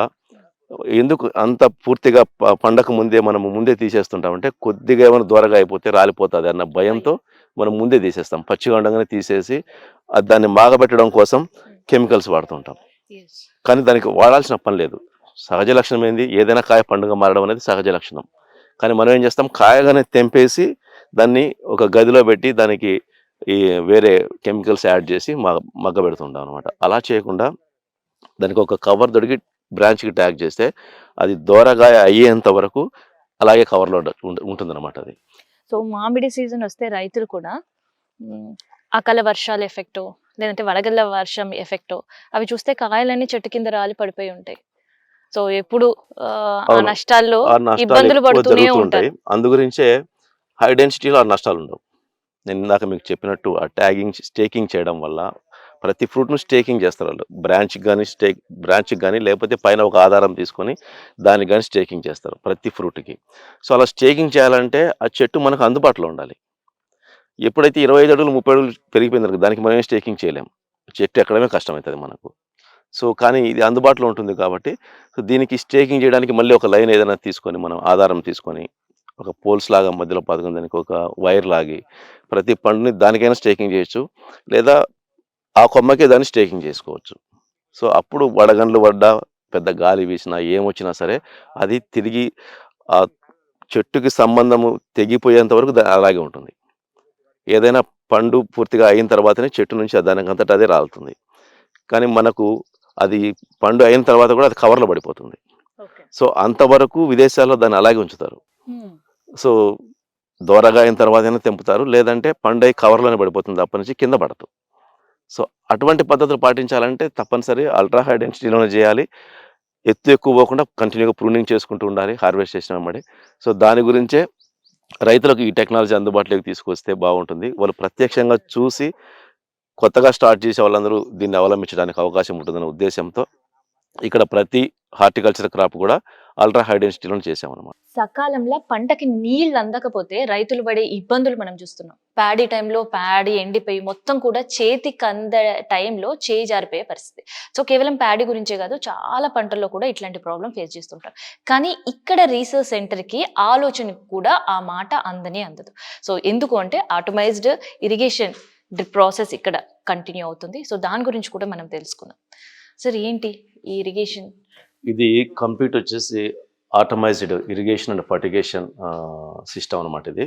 ఎందుకు అంత పూర్తిగా పండక ముందే మనము ముందే తీసేస్తుంటామంటే కొద్దిగా ఏమైనా దూరగా అయిపోతే రాలిపోతుంది అన్న భయంతో మనం ముందే తీసేస్తాం. పచ్చిగా ఉండగానే తీసేసి దాన్ని మాగబెట్టడం కోసం కెమికల్స్ వాడుతుంటాం. కానీ దానికి వాడాల్సిన పని లేదు. సహజ లక్షణం ఏంది, ఏదైనా కాయ పండుగ మారడం అనేది సహజ లక్షణం. కానీ మనం ఏం చేస్తాం, కాయగానే తెంపేసి దాన్ని ఒక గదిలో పెట్టి దానికి ఈ వేరే కెమికల్స్ యాడ్ చేసి మగ్గ పెడుతుంటాం అనమాట. అలా చేయకుండా దానికి ఒక కవర్ దొరికి బ్రాంచ్కి ట్యాగ్ చేస్తే అది దూరగాయ అయ్యేంత వరకు అలాగే కవర్లో ఉంటుందన్నమాట అది. సో మామిడి సీజన్ వస్తే రైతులు కూడా అకాల వర్షాల ఎఫెక్టో లేదంటే వడగళ్ళ వర్షం ఎఫెక్టో అవి చూస్తే కాయలన్నీ చెట్టు కింద రాలి పడిపోయి ఉంటాయి. సో ఎప్పుడు ఆ నష్టాల్లో ఇబ్బందులు పడుతూనే ఉంటాయి. అందుగురించే హై డెన్సిటీలో ఆ నష్టాలు ఉండవు. నేను ఇందాక మీకు చెప్పినట్టు ఆ స్టేకింగ్ చేయడం వల్ల ప్రతి ఫ్రూట్ను స్టేకింగ్ చేస్తారు వాళ్ళు. బ్రాంచ్కి కానీ లేకపోతే పైన ఒక ఆధారం తీసుకొని దానికి కానీ స్టేకింగ్ చేస్తారు ప్రతి ఫ్రూట్కి. సో అలా స్టేకింగ్ చేయాలంటే ఆ చెట్టు మనకు అందుబాటులో ఉండాలి. ఎప్పుడైతే 25 అడుగులు 30 అడుగులు పెరిగిపోయింది దానికి మనం స్టేకింగ్ చేయలేం, చెట్టు ఎక్కడమే కష్టమవుతుంది మనకు. సో కానీ ఇది అందుబాటులో ఉంటుంది కాబట్టి సో దీనికి స్టేకింగ్ చేయడానికి మళ్ళీ ఒక లైన్ ఏదైనా తీసుకొని మనం ఆధారం తీసుకొని ఒక పోల్స్ లాగా మధ్యలో పదకొంది దానికి ఒక వైర్ లాగి ప్రతి పండుని దానికైనా స్టేకింగ్ చేయొచ్చు, లేదా ఆ కొమ్మకే దాన్ని స్టేకింగ్ చేసుకోవచ్చు. సో అప్పుడు వడగండ్లు పడ్డా పెద్ద గాలి వీసినా ఏమొచ్చినా సరే అది తిరిగి ఆ చెట్టుకి సంబంధము తెగిపోయేంత వరకు అలాగే ఉంటుంది. ఏదైనా పండు పూర్తిగా అయిన తర్వాతనే చెట్టు నుంచి దానికంతటా అదే రాలుతుంది. కానీ మనకు అది పండు అయిన తర్వాత కూడా అది కవర్లో పడిపోతుంది. సో అంతవరకు విదేశాల్లో దాన్ని అలాగే ఉంచుతారు. సో దూరగా అయిన తర్వాతనే తెంపుతారు, లేదంటే పండు అయి కవర్లోనే పడిపోతుంది, అప్పటి నుంచి కింద పడదు. సో అటువంటి పద్ధతులు పాటించాలంటే తప్పనిసరి అల్ట్రా హై డెన్సిటీలోనే చేయాలి. ఎత్తు ఎక్కువ పోకుండా కంటిన్యూగా ప్రూనింగ్ చేసుకుంటూ ఉండాలి హార్వెస్ట్ చేసిన వెంబడి. సో దాని గురించే రైతులకు ఈ టెక్నాలజీ అందుబాటులోకి తీసుకొస్తే బాగుంటుంది. వాళ్ళు ప్రత్యక్షంగా చూసి కొత్తగా స్టార్ట్ చేసే వాళ్ళందరూ దీన్ని అవలంబించడానికి అవకాశం ఉంటుందనే ఉద్దేశంతో ఇక్కడ ప్రతి హార్టికల్చర్ క్రాప్ కూడా అల్ట్రా హై డెన్సిటీలో చేసామన్నమాట. సకాలంలో పంటకి నీళ్ళు అందకపోతే రైతులు పడే ఇబ్బందులు మనం చూస్తున్నాం. ప్యాడీ టైంలో ప్యాడీ ఎండిపోయి మొత్తం కూడా చేతికి అంద టైంలో చేయి జారిపోయే పరిస్థితి. సో కేవలం ప్యాడీ గురించే కాదు, చాలా పంటల్లో కూడా ఇట్లాంటి ప్రాబ్లం ఫేస్ చేస్తుంటారు. కానీ ఇక్కడ రీసెర్చ్ సెంటర్కి ఆలోచన కూడా ఆ మాట అందదు. సో ఎందుకు అంటే ఆటోమైజ్డ్ ఇరిగేషన్ ప్రాసెస్ ఇక్కడ కంటిన్యూ అవుతుంది. సో దాని గురించి కూడా మనం తెలుసుకుందాం. సార్ ఏంటి ఈ ఇరిగేషన్? ఇది కంప్లీట్ వచ్చేసి automated irrigation and fertigation system అనమాట. ఇది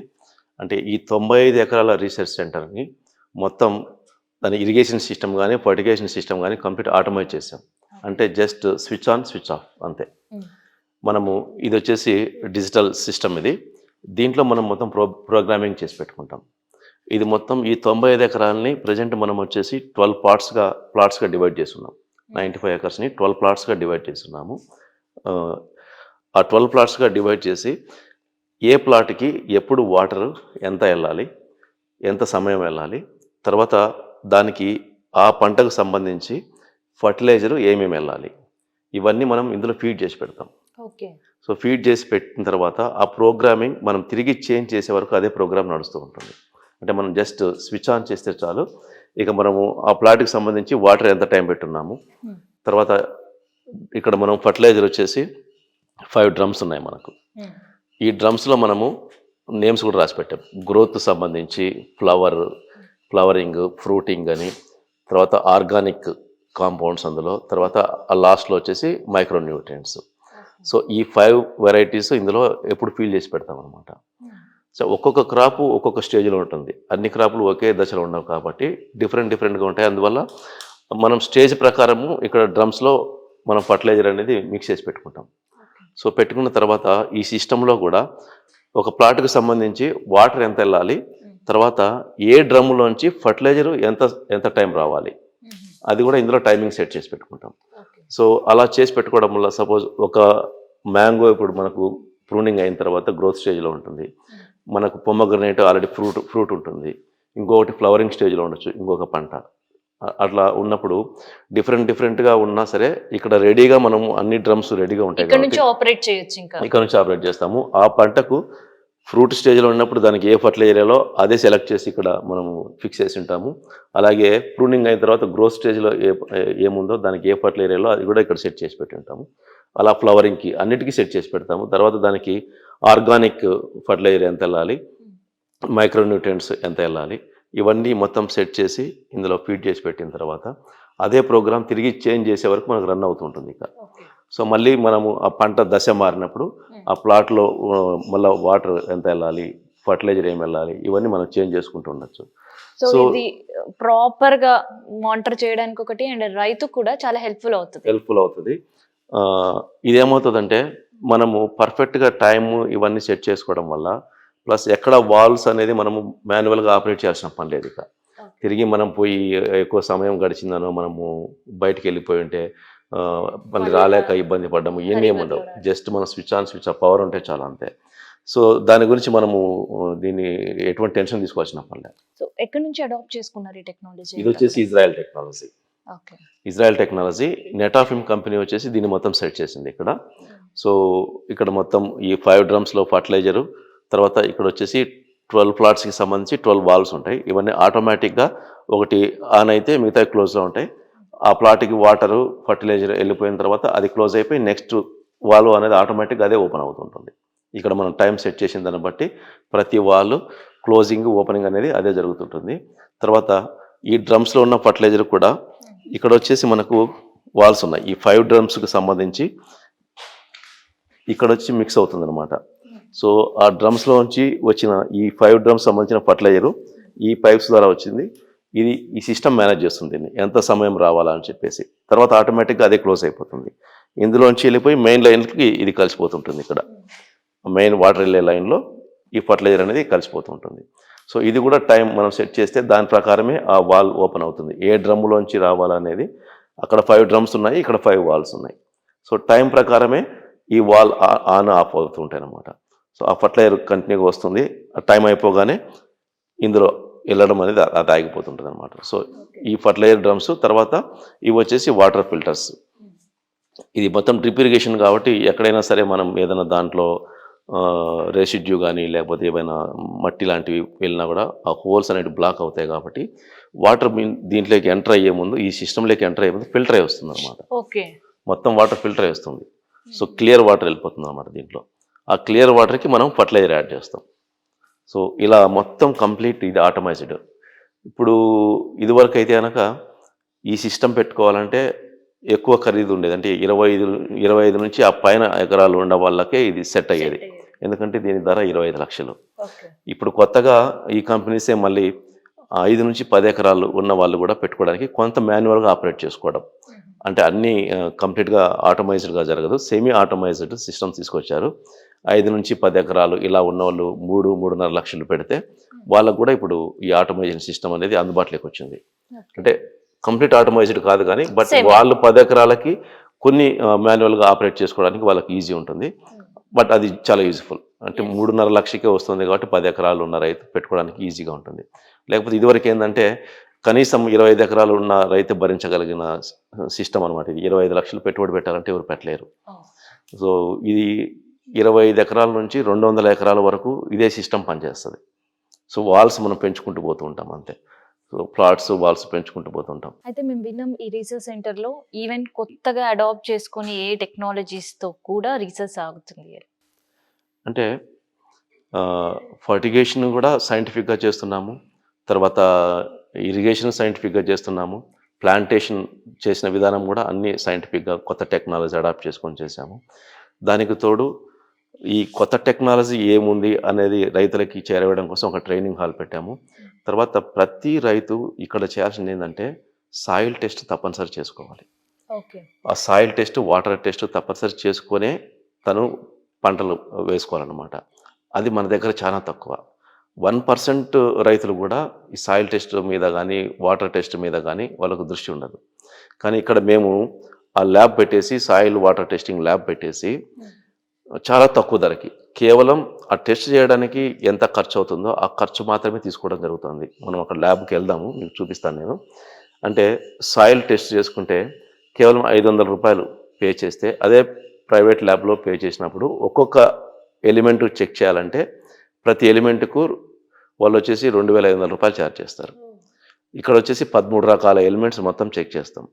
అంటే ఈ 95 ఎకరాల రీసెర్చ్ సెంటర్ని మొత్తం దాని ఇరిగేషన్ సిస్టమ్ కానీ ఫర్టిగేషన్ సిస్టమ్ కానీ కంప్లీట్ ఆటోమైజ్ చేసాం. అంటే just switch on switch off అంతే. మనము ఇది వచ్చేసి డిజిటల్ సిస్టమ్. ఇది దీంట్లో మనం మొత్తం ప్రోగ్రామింగ్ చేసి పెట్టుకుంటాం. ఇది మొత్తం ఈ 95 ఎకరాలని ప్రజెంట్ మనం వచ్చేసి 12 ప్లాట్స్గా డివైడ్ చేస్తున్నాం. 95 ఎకర్స్ని 12 ప్లాట్స్గా డివైడ్ చేస్తున్నాము. ఆ 12 ప్లాట్స్గా డివైడ్ చేసి ఏ ప్లాట్కి ఎప్పుడు వాటర్ ఎంత వెళ్ళాలి, ఎంత సమయం వెళ్ళాలి, తర్వాత దానికి ఆ పంటకు సంబంధించి ఫర్టిలైజర్ ఏమేమి వెళ్ళాలి, ఇవన్నీ మనం ఇందులో ఫీడ్ చేసి పెడతాం. ఓకే. సో ఫీడ్ చేసి పెట్టిన తర్వాత ఆ ప్రోగ్రామింగ్ మనం తిరిగి చేంజ్ చేసే వరకు అదే ప్రోగ్రామ్ నడుస్తూ ఉంటుంది. అంటే మనం జస్ట్ స్విచ్ ఆన్ చేస్తే చాలు, ఇక మనము ఆ ప్లాట్కి సంబంధించి వాటర్ ఎంత టైం పెట్టున్నాము, తర్వాత ఇక్కడ మనం ఫర్టిలైజర్ వచ్చేసి 5 డ్రమ్స్ ఉన్నాయి మనకు. ఈ డ్రమ్స్లో మనము నేమ్స్ కూడా రాసి పెట్టాం. గ్రోత్ సంబంధించి ఫ్లవరింగ్, ఫ్రూటింగ్ అని, తర్వాత ఆర్గానిక్ కాంపౌండ్స్ అందులో, తర్వాత ఆ లాస్ట్లో వచ్చేసి మైక్రో న్యూట్రియంట్స్. సో ఈ 5 వెరైటీస్ ఇందులో ఎప్పుడు ఫీల్ చేసి పెడతాం అనమాట. సో ఒక్కొక్క క్రాపు ఒక్కొక్క స్టేజ్లో ఉంటుంది. అన్ని క్రాపులు ఒకే దశలో ఉండవు కాబట్టి డిఫరెంట్గా ఉంటాయి. అందువల్ల మనం స్టేజ్ ప్రకారము ఇక్కడ డ్రమ్స్లో మనం ఫర్టిలైజర్ అనేది మిక్స్ చేసి పెట్టుకుంటాం. సో పెట్టుకున్న తర్వాత ఈ సిస్టంలో కూడా ఒక ప్లాట్కి సంబంధించి వాటర్ ఎంత వెళ్ళాలి, తర్వాత ఏ డ్రమ్ములోంచి ఫర్టిలైజర్ ఎంత ఎంత టైం రావాలి, అది కూడా ఇందులో టైమింగ్ సెట్ చేసి పెట్టుకుంటాం. సో అలా చేసి పెట్టుకోవడం వల్ల సపోజ్ ఒక మ్యాంగో ఇప్పుడు మనకు ప్రూనింగ్ అయిన తర్వాత గ్రోత్ స్టేజ్లో ఉంటుంది, మనకు పొమ్మగ్రనేట్ ఆల్రెడీ ఫ్రూట్ ఉంటుంది, ఇంకొకటి ఫ్లవరింగ్ స్టేజ్లో ఉండొచ్చు ఇంకొక పంట. అట్లా ఉన్నప్పుడు డిఫరెంట్గా ఉన్నా సరే ఇక్కడ రెడీగా మనం అన్ని డ్రమ్స్ రెడీగా ఉంటాయి ఇక్కడ నుంచి ఆపరేట్ చేయొచ్చు. ఇక్కడ నుంచి ఆపరేట్ చేస్తాము. ఆ పంటకు ఫ్రూట్ స్టేజ్లో ఉన్నప్పుడు దానికి ఏ ఫర్టిలైజర్లో అదే సెలెక్ట్ చేసి ఇక్కడ మనము ఫిక్స్ చేసి ఉంటాము. అలాగే ప్రూనింగ్ అయిన తర్వాత గ్రోత్ స్టేజ్లో ఏముందో దానికి ఏ ఫర్టిలైజర్లో అది కూడా ఇక్కడ సెట్ చేసి పెట్టి ఉంటాము. అలా ఫ్లవరింగ్కి అన్నిటికీ సెట్ చేసి పెడతాము. తర్వాత దానికి ఆర్గానిక్ ఫర్టిలైజర్ ఎంత వెళ్ళాలి, మైక్రోన్యూట్రియంట్స్ ఎంత వెళ్ళాలి, ఇవన్నీ మొత్తం సెట్ చేసి ఇందులో ఫీడ్ చేసి పెట్టిన తర్వాత అదే ప్రోగ్రామ్ తిరిగి చేంజ్ చేసే వరకు మనకు రన్ అవుతుంటుంది ఇక. సో మళ్ళీ మనము ఆ పంట దశ మారినప్పుడు ఆ ప్లాట్లో మళ్ళీ వాటర్ ఎంత వెళ్ళాలి, ఫర్టిలైజర్ ఏం వెళ్ళాలి, ఇవన్నీ మనం చేంజ్ చేసుకుంటూ ఉండొచ్చు. సో ఇది ప్రాపర్ గా మానిటర్ చేయడానికి ఒకటి, అండ్ రైతు కూడా చాలా హెల్ప్ఫుల్ అవుతుంది. ఇదేమవుతుందంటే మనము పర్ఫెక్ట్గా టైము ఇవన్నీ సెట్ చేసుకోవడం వల్ల, ప్లస్ ఎక్కడ వాల్స్ అనేది మనము మాన్యువల్గా ఆపరేట్ చేయాల్సిన పని లేదు ఇక. తిరిగి మనం పోయి ఎక్కువ సమయం గడిచిందనో మనము బయటికి వెళ్ళిపోయి ఉంటే మళ్ళీ రాలేక ఇబ్బంది పడ్డాము, ఇవన్నీ ఏమి ఉండవు. జస్ట్ మనం switch on switch off power ఉంటే చాలా, అంతే. సో దాని గురించి మనము దీన్ని ఎటువంటి టెన్షన్ తీసుకోవాల్సిన పని లేదు. సో ఎక్కడి నుంచి అడాప్ట్ చేసుకున్నారు ఈ టెక్నాలజీ? ఇది వచ్చేసి ఇజ్రాయెల్ టెక్నాలజీ. నెటాఫిమ్ కంపెనీ వచ్చేసి దీన్ని మొత్తం సెట్ చేసింది ఇక్కడ. సో ఇక్కడ మొత్తం ఈ 5 డ్రమ్స్లో ఫర్టిలైజరు, తర్వాత ఇక్కడ వచ్చేసి 12 ప్లాట్స్కి సంబంధించి 12 వాల్వ్స్ ఉంటాయి. ఇవన్నీ ఆటోమేటిక్గా ఒకటి ఆన్ అయితే మిగతా క్లోజ్లో ఉంటాయి. ఆ ప్లాట్కి వాటరు ఫర్టిలైజర్ వెళ్ళిపోయిన తర్వాత అది క్లోజ్ అయిపోయి నెక్స్ట్ వాల్వ్ అనేది ఆటోమేటిక్గా అదే ఓపెన్ అవుతుంటుంది. ఇక్కడ మనం టైం సెట్ చేసిన దాన్ని బట్టి ప్రతి వాల్వ్ క్లోజింగ్ ఓపెనింగ్ అనేది అదే జరుగుతుంటుంది. తర్వాత ఈ డ్రమ్స్లో ఉన్న ఫర్టిలైజర్ కూడా ఇక్కడ వచ్చేసి మనకు వాల్స్ ఉన్నాయి. ఈ 5 డ్రమ్స్కి సంబంధించి ఇక్కడ వచ్చి మిక్స్ అవుతుంది అనమాట. సో ఆ డ్రమ్స్లో నుంచి వచ్చిన ఈ 5 డ్రమ్స్ సంబంధించిన ఫర్టిలైజరు ఈ పైప్స్ ద్వారా వచ్చింది. ఈ సిస్టమ్ మేనేజ్ చేస్తుంది దీన్ని, ఎంత సమయం రావాలా అని చెప్పేసి. తర్వాత ఆటోమేటిక్గా అదే క్లోజ్ అయిపోతుంది. ఇందులోంచి వెళ్ళిపోయి మెయిన్ లైన్కి ఇది కలిసిపోతుంటుంది. ఇక్కడ మెయిన్ వాటర్ వెళ్ళే లైన్లో ఈ ఫర్టిలైజర్ అనేది కలిసిపోతుంటుంది. సో ఇది కూడా టైం మనం సెట్ చేస్తే దాని ప్రకారమే ఆ వాల్ ఓపెన్ అవుతుంది. ఏ డ్రమ్ములోంచి రావాలనేది, అక్కడ 5 డ్రమ్స్ ఉన్నాయి, ఇక్కడ 5 వాల్స్ ఉన్నాయి. సో టైం ప్రకారమే ఈ వాల్ ఆన్ ఆఫ్ అవుతుంటాయి అన్నమాట. సో ఆ ఫర్టిలైజర్ కంటిన్యూగా వస్తుంది. ఆ టైం అయిపోగానే ఇందులో వెళ్ళడం అనేది అది ఆగిపోతుంటుంది అనమాట. సో ఈ ఫర్టిలైజర్ డ్రమ్స్, తర్వాత ఇవి వచ్చేసి వాటర్ ఫిల్టర్స్. ఇది మొత్తం డ్రిప్ ఇరిగేషన్ కాబట్టి ఎక్కడైనా సరే మనం ఏదైనా దాంట్లో రెసిడ్యూ కానీ లేకపోతే ఏమైనా మట్టి లాంటివి వెళ్ళినా కూడా ఆ హోల్స్ అనేవి బ్లాక్ అవుతాయి. కాబట్టి వాటర్ దీంట్లోకి ఎంటర్ అయ్యే ముందు, ఈ సిస్టంలోకి ఎంటర్ అయ్యే ముందు ఫిల్టర్ అయ్యి వస్తుంది అనమాట. మొత్తం వాటర్ ఫిల్టర్ అయ్యి వస్తుంది. సో క్లియర్ వాటర్ వెళ్ళిపోతుంది అనమాట దీంట్లో. ఆ క్లియర్ వాటర్కి మనం ఫర్టిలైజర్ యాడ్ చేస్తాం. సో ఇలా మొత్తం కంప్లీట్ ఇది ఆటోమైజ్డ్. ఇప్పుడు ఇదివరకు అయితే కనుక ఈ సిస్టమ్ పెట్టుకోవాలంటే ఎక్కువ ఖరీదు ఉండేది. అంటే 25 నుంచి ఆ పైన ఎకరాలు ఉన్న వాళ్ళకే ఇది సెట్ అయ్యేది. ఎందుకంటే దీని ధర 25 లక్షలు. ఇప్పుడు కొత్తగా ఈ కంపెనీసే మళ్ళీ 5 నుంచి 10 ఎకరాలు ఉన్న వాళ్ళు కూడా పెట్టుకోవడానికి కొంత మాన్యువల్గా ఆపరేట్ చేసుకోవడం, అంటే అన్నీ కంప్లీట్గా ఆటోమైజ్డ్గా జరగదు, సెమీ ఆటోమైజ్డ్ సిస్టమ్స్ తీసుకొచ్చారు. 5 నుంచి 10 ఎకరాలు ఇలా ఉన్న వాళ్ళు 3-3.5 లక్షలు పెడితే వాళ్ళకు కూడా ఇప్పుడు ఈ ఆటోమైజేషన్ సిస్టమ్ అనేది అందుబాటులోకి వచ్చింది. అంటే కంప్లీట్ ఆటోమైజ్డ్ కాదు కానీ, బట్ వాళ్ళు 10 ఎకరాలకి కొన్ని మాన్యువల్గా ఆపరేట్ చేసుకోవడానికి వాళ్ళకి ఈజీ ఉంటుంది. బట్ అది చాలా యూజ్ఫుల్. అంటే 3.5 లక్షకే వస్తుంది కాబట్టి 10 ఎకరాలు ఉన్న రైతు పెట్టుకోవడానికి ఈజీగా ఉంటుంది. లేకపోతే ఇదివరకు ఏంటంటే కనీసం 25 ఎకరాలు ఉన్న రైతు భరించగలిగిన సిస్టమ్ అనమాట ఇది. 25 లక్షలు పెట్టుబడి పెట్టాలంటే ఎవరు పెట్టలేరు. సో ఇది 25 ఎకరాల నుంచి 200 ఎకరాల వరకు ఇదే సిస్టమ్ పనిచేస్తుంది. సో వాల్స్ మనం పెంచుకుంటూ పోతూ ఉంటాం అంతే. సో ప్లాట్స్ వాల్స్ పెంచుకుంటూ పోతుంటాం. అయితే మేము విన్నాం ఈ రీసెర్చ్ సెంటర్లో ఈవెన్ కొత్తగా అడాప్ట్ చేసుకుని ఏ టెక్నాలజీస్తో కూడా రీసెర్చ్ సాగుతుంది. అంటే ఫర్టిగేషన్ కూడా సైంటిఫిక్గా చేస్తున్నాము, తర్వాత ఇరిగేషన్ సైంటిఫిక్గా చేస్తున్నాము, ప్లాంటేషన్ చేసిన విధానం కూడా అన్నీ సైంటిఫిక్గా కొత్త టెక్నాలజీ అడాప్ట్ చేసుకొని చేసాము. దానికి తోడు ఈ కొత్త టెక్నాలజీ ఏముంది అనేది రైతులకి చేరవేయడం కోసం ఒక ట్రైనింగ్ హాల్ పెట్టాము. తర్వాత ప్రతి రైతు ఇక్కడ చేయాల్సింది ఏంటంటే సాయిల్ టెస్ట్ తప్పనిసరి చేసుకోవాలి. ఆ సాయిల్ టెస్ట్, వాటర్ టెస్ట్ తప్పనిసరి చేసుకొనే తను పంటలు వేసుకోవాలన్నమాట. అది మన దగ్గర చాలా తక్కువ. 1% రైతులు కూడా ఈ సాయిల్ టెస్ట్ మీద కానీ వాటర్ టెస్ట్ మీద కానీ వాళ్ళకు దృష్టి ఉండదు. కానీ ఇక్కడ మేము ఆ ల్యాబ్ పెట్టేసి సాయిల్ వాటర్ టెస్టింగ్ ల్యాబ్ పెట్టేసి చాలా తక్కువ ధరకి కేవలం ఆ టెస్ట్ చేయడానికి ఎంత ఖర్చు అవుతుందో ఆ ఖర్చు మాత్రమే తీసుకోవడం జరుగుతుంది. మనం అక్కడ ల్యాబ్కి వెళ్దాము, మీకు చూపిస్తాను నేను. అంటే సాయిల్ టెస్ట్ చేసుకుంటే కేవలం 500 రూపాయలు పే చేస్తే, అదే ప్రైవేట్ ల్యాబ్లో పే చేసినప్పుడు ఒక్కొక్క ఎలిమెంట్ చెక్ చేయాలంటే ప్రతి ఎలిమెంట్కు వాళ్ళు వచ్చేసి 2500 రూపాయలు ఛార్జ్ చేస్తారు. ఇక్కడ వచ్చేసి 13 రకాల ఎలిమెంట్స్ మొత్తం చెక్ చేస్తాం.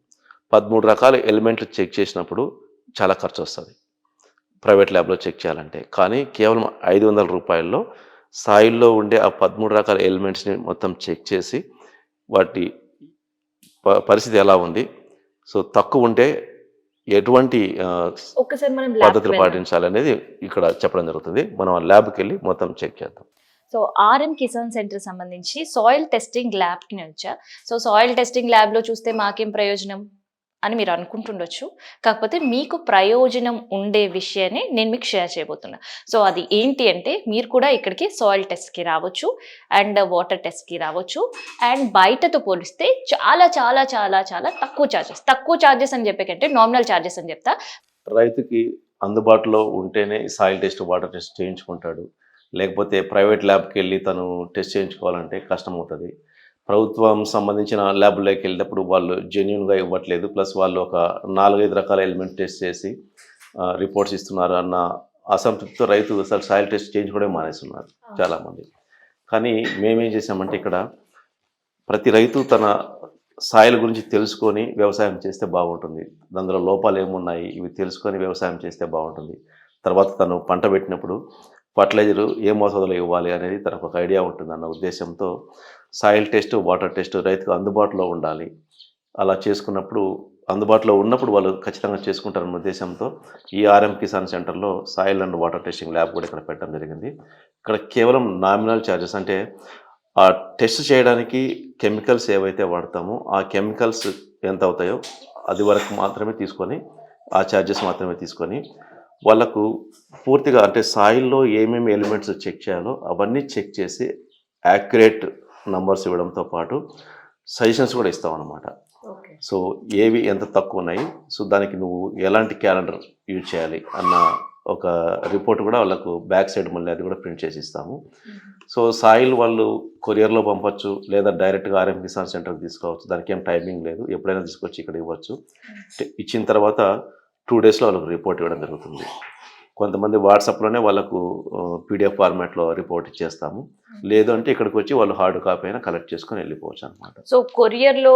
13 రకాల ఎలిమెంట్లు చెక్ చేసినప్పుడు చాలా ఖర్చు వస్తుంది ప్రైవేట్ ల్యాబ్లో చెక్ చేయాలంటే. కానీ కేవలం 500 రూపాయల్లో సాయిల్లో ఉండే ఆ 13 రకాల ఎలిమెంట్స్ని మొత్తం చెక్ చేసి వాటి పరిస్థితి ఎలా ఉంది, సో తక్కువ ఉంటే ఎటువంటి ఒక్కసారి మనం పద్ధతులు పాటించాలనేది ఇక్కడ చెప్పడం జరుగుతుంది. మనం ఆ ల్యాబ్కి వెళ్ళి మొత్తం చెక్ చేద్దాం. సో ఆర్ఎం కిసాన్ సెంటర్ సంబంధించి సాయిల్ టెస్టింగ్ ల్యాబ్కి వచ్చా. సో సాయిల్ టెస్టింగ్ ల్యాబ్లో చూస్తే మాకేం ప్రయోజనం అని మీరు అనుకుంటుండొచ్చు. కాకపోతే మీకు ప్రయోజనం ఉండే విషయాన్ని నేను మీకు షేర్ చేయబోతున్నా. సో అది ఏంటి అంటే, మీరు కూడా ఇక్కడికి సాయిల్ టెస్ట్కి రావచ్చు అండ్ వాటర్ టెస్ట్కి రావచ్చు. అండ్ బయటతో పోలిస్తే చాలా చాలా చాలా చాలా తక్కువ ఛార్జెస్ అని చెప్పే కంటే నామినల్ ఛార్జెస్ అని చెప్తా. రైతుకి అందుబాటులో ఉంటేనే సాయిల్ టెస్ట్ వాటర్ టెస్ట్ చేయించుకుంటాడు. లేకపోతే ప్రైవేట్ ల్యాబ్కి వెళ్ళి తను టెస్ట్ చేయించుకోవాలంటే కష్టమవుతుంది. ప్రభుత్వం సంబంధించిన ల్యాబ్లోకి వెళ్ళేటప్పుడు వాళ్ళు జెన్యున్గా ఇవ్వట్లేదు, ప్లస్ వాళ్ళు ఒక 4-5 రకాల ఎలిమెంట్ టెస్ట్ చేసి రిపోర్ట్స్ ఇస్తున్నారు అన్న అసంతృప్తితో రైతు అసలు సాయిల్ టెస్ట్ చేయించుకోవడం మానేస్తున్నారు చాలామంది. కానీ మేమేం చేసామంటే ఇక్కడ ప్రతి రైతు తన సాయిల్ గురించి తెలుసుకొని వ్యవసాయం చేస్తే బాగుంటుంది. అందులో లోపాలు ఏమున్నాయి ఇవి తెలుసుకొని వ్యవసాయం చేస్తే బాగుంటుంది. తర్వాత తను పంట పెట్టినప్పుడు ఫర్టిలైజరు ఏ మోతాదులో ఇవ్వాలి అనేది తనకు ఒక ఐడియా ఉంటుందన్న ఉద్దేశంతో సాయిల్ టెస్ట్ వాటర్ టెస్ట్ రైతుకు అందుబాటులో ఉండాలి. అలా చేసుకున్నప్పుడు అందుబాటులో ఉన్నప్పుడు వాళ్ళు ఖచ్చితంగా చేసుకుంటారన్న ఉద్దేశంతో ఈ ఆర్ఎం కిసాన్ సెంటర్లో soil and water testing lab కూడా ఇక్కడ పెట్టడం జరిగింది. ఇక్కడ కేవలం నామినల్ ఛార్జెస్, అంటే ఆ టెస్ట్ చేయడానికి కెమికల్స్ ఏవైతే వాడతామో ఆ కెమికల్స్ ఎంత అవుతాయో అది వరకు మాత్రమే తీసుకొని, ఆ ఛార్జెస్ మాత్రమే తీసుకొని వాళ్ళకు పూర్తిగా అంటే సాయిల్లో ఏమేమి ఎలిమెంట్స్ చెక్ చేయాలో అవన్నీ చెక్ చేసి యాక్యురేట్ నంబర్స్ ఇవ్వడంతో పాటు సజెషన్స్ కూడా ఇస్తాం అన్నమాట. సో ఏవి ఎంత తక్కువ ఉన్నాయి, సో దానికి నువ్వు ఎలాంటి క్యాలెండర్ యూజ్ చేయాలి అన్న ఒక రిపోర్ట్ కూడా వాళ్ళకు బ్యాక్ సైడ్ మళ్ళీ అది కూడా ప్రింట్ చేసి ఇస్తాము. సో సాయిల్ వాళ్ళు కొరియర్లో పంపొచ్చు, లేదా డైరెక్ట్గా ఆర్ఎం కిసాన్ సెంటర్కి తీసుకోవచ్చు. దానికి ఏం టైమింగ్ లేదు, ఎప్పుడైనా తీసుకొచ్చి ఇక్కడ ఇవ్వచ్చు. ఇచ్చిన తర్వాత 2 డేస్లో వాళ్ళకు రిపోర్ట్ ఇవ్వడం జరుగుతుంది. కొంతమంది వాట్సాప్లోనే వాళ్ళకు పీడిఎఫ్ ఫార్మాట్లో రిపోర్ట్ ఇచ్చేస్తాము. లేదు అంటే ఇక్కడికి వచ్చి వాళ్ళు హార్డ్ కాపీ అయినా కలెక్ట్ చేసుకొని వెళ్ళిపోవచ్చు అనమాట. సో కొరియర్లో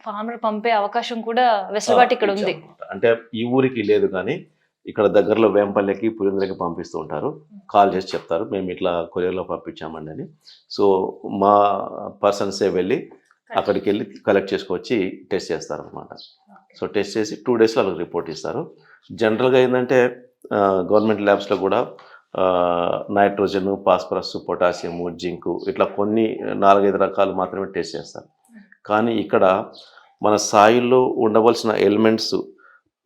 ఫార్మర్ పంపే అవకాశం కూడా వెసులుబాటు ఇక్కడ ఉంది. అంటే ఈ ఊరికి లేదు, కానీ ఇక్కడ దగ్గరలో వేంపల్లెకి పులింద్రకి పంపిస్తూ ఉంటారు. కాల్ చేసి చెప్తారు మేము ఇట్లా కొరియర్లో పంపించామండి అని. సో మా పర్సన్సే వెళ్ళి అక్కడికి వెళ్ళి కలెక్ట్ చేసుకొచ్చి టెస్ట్ చేస్తారు అనమాట. సో టెస్ట్ చేసి 2 డేస్లో వాళ్ళకి రిపోర్ట్ ఇస్తారు. జనరల్గా ఏంటంటే గవర్నమెంట్ ల్యాబ్స్లో కూడా నైట్రోజన్, ఫాస్ఫరస్, పొటాషియము, జింకు ఇట్లా కొన్ని 4-5 రకాలు మాత్రమే టెస్ట్ చేస్తారు. కానీ ఇక్కడ మన సాయిల్లో ఉండవలసిన ఎలిమెంట్స్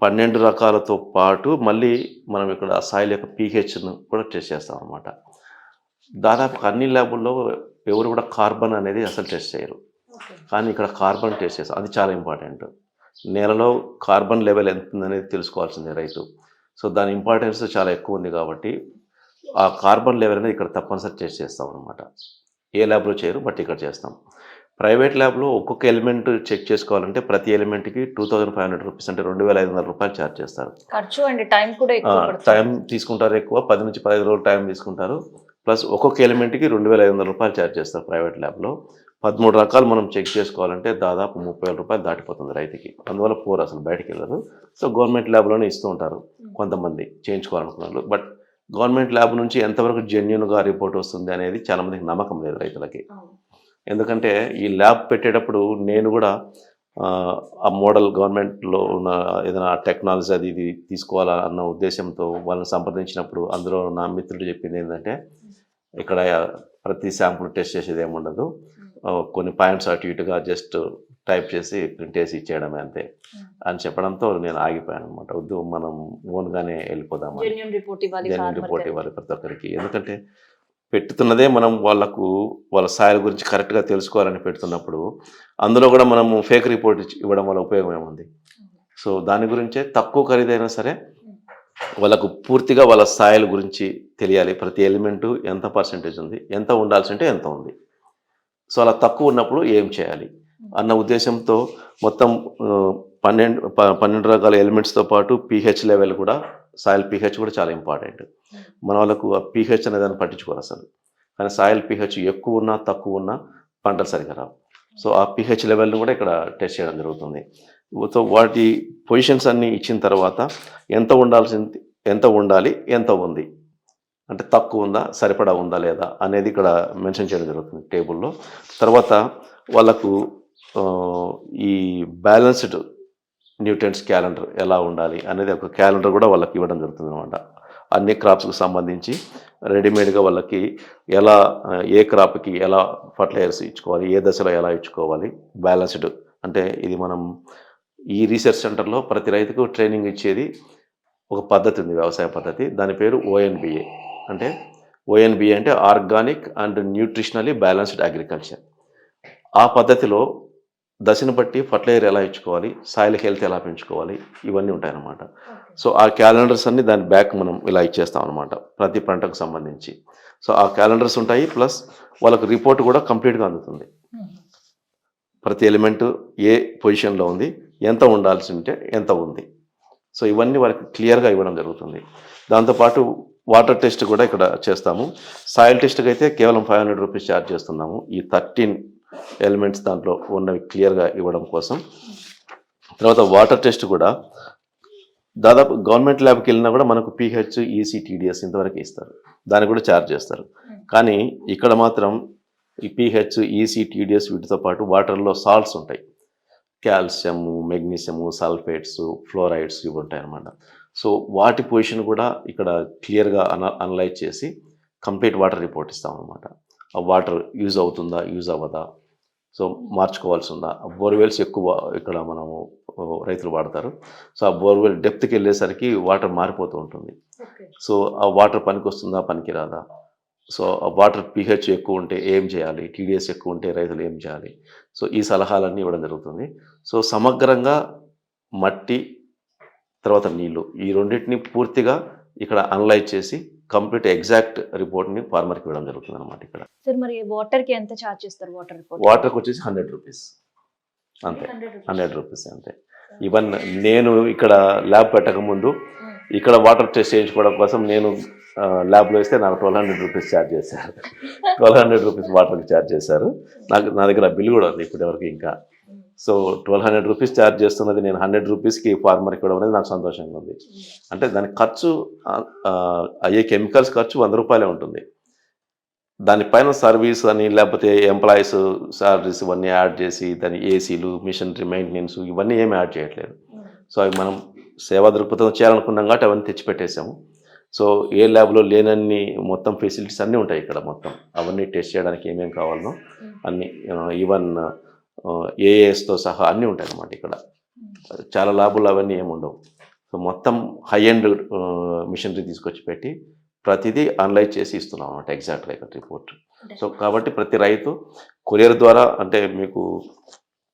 12 రకాలతో పాటు మళ్ళీ మనం ఇక్కడ సాయిల్ యొక్క పీహెచ్ను కూడా టెస్ట్ చేస్తాం అన్నమాట. దాదాపు అన్ని ల్యాబుల్లో ఎవరు కూడా కార్బన్ అనేది అసలు టెస్ట్ చేయరు, కానీ ఇక్కడ కార్బన్ టెస్ట్ చేస్తాం. అది చాలా ఇంపార్టెంట్. నేలలో కార్బన్ లెవెల్ ఎంత ఉందనేది తెలుసుకోవాల్సిందే రైతు. సో దాని ఇంపార్టెన్స్ చాలా ఎక్కువ ఉంది కాబట్టి ఆ కార్బన్ లెవెల్ అనేది ఇక్కడ తప్పనిసరి టెస్ట్ చేస్తాం అనమాట. ఏ ల్యాబ్లో చేయరు, బట్ ఇక్కడ చేస్తాం. ప్రైవేట్ ల్యాబ్లో ఒక్కొక్క ఎలిమెంట్ చెక్ చేసుకోవాలంటే ప్రతి ఎలిమెంట్కి 2500 రూపీస్, అంటే 2500 రూపాయలు ఛార్జ్ చేస్తారు. ఖర్చు అండ్ టైం కూడా టైం తీసుకుంటారు, ఎక్కువ 10 నుంచి 15 రోజులు టైం తీసుకుంటారు. ప్లస్ ఒక్కొక్క ఎలిమెంట్కి 2500 రూపాయలు ఛార్జ్ చేస్తారు ప్రైవేట్ ల్యాబ్లో. 13 రకాలు మనం చెక్ చేసుకోవాలంటే దాదాపు 30,000 రూపాయలు దాటిపోతుంది రైతుకి. అందువల్ల పోరు, అసలు బయటికి వెళ్ళరు. సో గవర్నమెంట్ ల్యాబ్లోనే ఇస్తూ ఉంటారు కొంతమంది చేయించుకోవాలనుకున్నారు. బట్ గవర్నమెంట్ ల్యాబ్ నుంచి ఎంతవరకు జెన్యున్గా రిపోర్ట్ వస్తుంది అనేది చాలామందికి నమ్మకం లేదు రైతులకి. ఎందుకంటే ఈ ల్యాబ్ పెట్టేటప్పుడు నేను కూడా ఆ మోడల్ గవర్నమెంట్లో ఉన్న ఏదైనా టెక్నాలజీ అది ఇది తీసుకోవాలా అన్న ఉద్దేశంతో వాళ్ళని సంప్రదించినప్పుడు అందులో నా మిత్రుడు చెప్పింది ఏంటంటే, ఇక్కడ ప్రతి శాంపుల్ టెస్ట్ చేసేది ఏముండదు, కొన్ని పాయింట్స్ అటు ఇటుగా జస్ట్ టైప్ చేసి ప్రింట్ వేసి ఇచ్చేయడమే అంతే అని చెప్పడంతో నేను ఆగిపోయాను అనమాట. వద్దు, మనం ఓన్గానే వెళ్ళిపోదాం, జెన్యున్ రిపోర్ట్ ఇవ్వాలి ప్రతి ఒక్కరికి. ఎందుకంటే పెట్టుతున్నదే మనం వాళ్ళ సాయిల్ గురించి కరెక్ట్‌గా తెలుసుకోవాలని పెడుతున్నప్పుడు, అందులో కూడా మనము ఫేక్ రిపోర్ట్ ఇవ్వడం వల్ల ఉపయోగం ఏముంది? సో, దాని గురించే తక్కువ ఖరీదైనా సరే వాళ్ళకు పూర్తిగా వాళ్ళ సాయిల్ గురించి తెలియాలి. ప్రతి ఎలిమెంటు ఎంత పర్సెంటేజ్ ఉంది? ఎంత ఉండాల్సుంటే ఎంత ఉంది? సో, అలా తక్కువ ఉన్నప్పుడు ఏం చేయాలి? అన్న ఉద్దేశ్యంతో మొత్తం 12 రకాల ఎలిమెంట్స్‌తో పాటు పీహెచ్ లెవెల్ కూడా సాయిల్ పీహెచ్ కూడా చాలా ఇంపార్టెంట్. మన వాళ్ళకు ఆ పీహెచ్ అనే దాన్ని పట్టించుకోరు అసలు. కానీ సాయిల్ పీహెచ్ ఎక్కువున్నా, తక్కువున్నా పంటలు సరిగ్గా రావు. సో, ఆ పీహెచ్ లెవెల్‌ని కూడా ఇక్కడ టెస్ట్ చేయడం జరుగుతుంది. సో, వాటి పొజిషన్స్ అన్నీ ఇచ్చిన తర్వాత ఎంత ఉండాలి? ఎంత ఉంది? అంటే తక్కువ ఉందా? సరిపడా ఉందా? లేదా? అనేది ఇక్కడ మెన్షన్ చేయడం జరుగుతుంది టేబుల్‌లో. తర్వాత వాళ్ళకు ఈ బ్యాలెన్స్‌డ్ న్యూట్రియంట్స్ క్యాలెండర్ ఎలా ఉండాలి అనేది ఒక క్యాలెండర్ కూడా వాళ్ళకి ఇవ్వడం జరుగుతుందనమాట. అన్ని క్రాప్స్‌కి సంబంధించి రెడీమేడ్‌గా వాళ్ళకి ఏ క్రాప్‌కి ఎలా ఫర్టిలైజర్స్ ఇచ్చుకోవాలి? ఏ దశలో ఎలా ఇచ్చుకోవాలి? బ్యాలెన్స్‌డ్ అంటే ఇది మనం ఈ రీసెర్చ్ సెంటర్‌లో ప్రతి రైతుకు ట్రైనింగ్ ఇచ్చేది ఒక పద్ధతి ఉంది, వ్యవసాయ పద్ధతి. దాని పేరు ఓఎన్‌బిఏ. అంటే ఓఎన్‌బిఏ అంటే organic and nutritionally balanced agriculture. ఆ పద్ధతిలో దశను బట్టి ఫర్టిలైజర్ ఎలా ఇచ్చుకోవాలి, సాయిల్ హెల్త్ ఎలా పెంచుకోవాలి, ఇవన్నీ ఉంటాయన్నమాట. సో, ఆ క్యాలెండర్స్ అన్నీ దాని బ్యాక్ మనం ఇలా ఇచ్చేస్తాం అనమాట ప్రతి పంటకు సంబంధించి. సో, ఆ క్యాలెండర్స్ ఉంటాయి. ప్లస్ వాళ్ళకు రిపోర్ట్ కూడా కంప్లీట్‌గా అందుతుంది. ప్రతి ఎలిమెంటు ఏ పొజిషన్‌లో ఉంది, ఎంత ఉండాల్సి ఉంటే ఎంత ఉంది. సో, ఇవన్నీ వాళ్ళకి క్లియర్‌గా ఇవ్వడం జరుగుతుంది. దాంతోపాటు వాటర్ టెస్ట్ కూడా ఇక్కడ చేస్తాము. సాయిల్ టెస్ట్‌కి అయితే కేవలం ₹500 ఛార్జ్ చేస్తున్నాము. ఈ 13 ఎలిమెంట్స్ దాంట్లో ఉన్నవి క్లియర్‌గా ఇవ్వడం కోసం. తర్వాత వాటర్ టెస్ట్ కూడా దాదాపు గవర్నమెంట్ ల్యాబ్‌కి వెళ్ళినా కూడా మనకు పీహెచ్, ఈసీ, టీడీఎస్ ఇంతవరకే ఇస్తారు. దానికి కూడా ఛార్జ్ చేస్తారు. కానీ ఇక్కడ మాత్రం ఈ పీహెచ్, ఈసీ, టీడీఎస్ వీటితో పాటు వాటర్‌లో సాల్ట్స్ ఉంటాయి. కాల్షియము, మెగ్నీషియము, సల్ఫేట్స్, ఫ్లోరైడ్స్ ఇవి ఉంటాయన్నమాట. సో, వాటి పొజిషన్ కూడా ఇక్కడ క్లియర్‌గా అనలైజ్ చేసి కంప్లీట్ వాటర్ రిపోర్ట్ ఇస్తామన్నమాట. ఆ వాటర్ యూజ్ అవుతుందా? యూజ్ అవ్వదా? సో, మార్చుకోవాల్సి ఉందా? బోర్‌వెల్స్ ఎక్కువ ఇక్కడ మనము రైతులు వాడతారు. సో, ఆ బోర్‌వెల్ డెప్త్‌కి వెళ్ళేసరికి వాటర్ మారిపోతూ ఉంటుంది. సో, ఆ వాటర్ పనికొస్తుందా? పనికిరాదా? సో, ఆ వాటర్ పీహెచ్ ఎక్కువ ఉంటే ఏం చేయాలి? టీడీఎస్ ఎక్కువ ఉంటే రైతులు ఏం చేయాలి? సో, ఈ సలహాలన్నీ ఇవ్వడం జరుగుతుంది. సో, సమగ్రంగా మట్టి, తర్వాత నీళ్ళు ఈ రెండిటిని పూర్తిగా ఇక్కడ అనలైజ్ చేసి కంప్లీట్ ఎగ్జాక్ట్ రిపోర్ట్‌ని ఫార్మర్‌కి ఇవ్వడం జరుగుతుందన్నమాట ఇక్కడ. సార్ మరి వాటర్‌కి ఎంత ఛార్జ్ చేస్తారు వాటర్ రిపోర్ట్? వాటర్‌కి వచ్చేసి ₹100 అంతే. ₹100 అంతే. ఈవెన్ నేను ఇక్కడ ల్యాబ్ పెట్టకముందు ఇక్కడ వాటర్ టెస్ట్ చేయించుకోవడం కోసం నేను ల్యాబ్‌లో ఇస్తే నాకు ₹1200 ఛార్జ్ చేశారు. ₹1200 వాటర్‌కి ఛార్జ్ చేశారు. నా దగ్గర బిల్ కూడా ఉంది ఇప్పటివరకు ఇంకా. సో, ₹1200 ఛార్జ్ చేస్తున్నది నేను ₹100కి ఫార్మర్‌కి ఇవ్వడం అనేది నాకు సంతోషంగా ఉంది. అంటే దాని ఖర్చు అయ్యే కెమికల్స్ ఖర్చు ₹100 ఉంటుంది. దానిపైన సర్వీస్ అని లేకపోతే ఎంప్లాయీస్ సాలరీస్ ఇవన్నీ యాడ్ చేసి దాని ఏసీలు, మిషనరీ మెయింటెనెన్స్ ఇవన్నీ ఏమి యాడ్ చేయట్లేదు. సో, అవి మనం సేవా దృక్పథం చేయాలనుకున్నాం కాబట్టి అవన్నీ తెచ్చిపెట్టేసాము. సో, ఏ ల్యాబ్‌లో లేనన్ని మొత్తం ఫెసిలిటీస్ అన్నీ ఉంటాయి ఇక్కడ మొత్తం. అవన్నీ టెస్ట్ చేయడానికి ఏమేమి కావాలనో అన్నీ ఈవెన్ ఏఏఎస్‌తో సహా అన్నీ ఉంటాయన్నమాట ఇక్కడ. చాలా ల్యాబుల్లో అవన్నీ ఏమి ఉండవు. సో, మొత్తం హై ఎండ్ మిషనరీ తీసుకొచ్చి పెట్టి ప్రతిదీ అనలైజ్ చేసి ఇస్తున్నాం అన్నమాట ఎగ్జాక్ట్‌గా ఇక్కడ రిపోర్ట్. సో, కాబట్టి ప్రతి రైతు కొరియర్ ద్వారా అంటే మీకు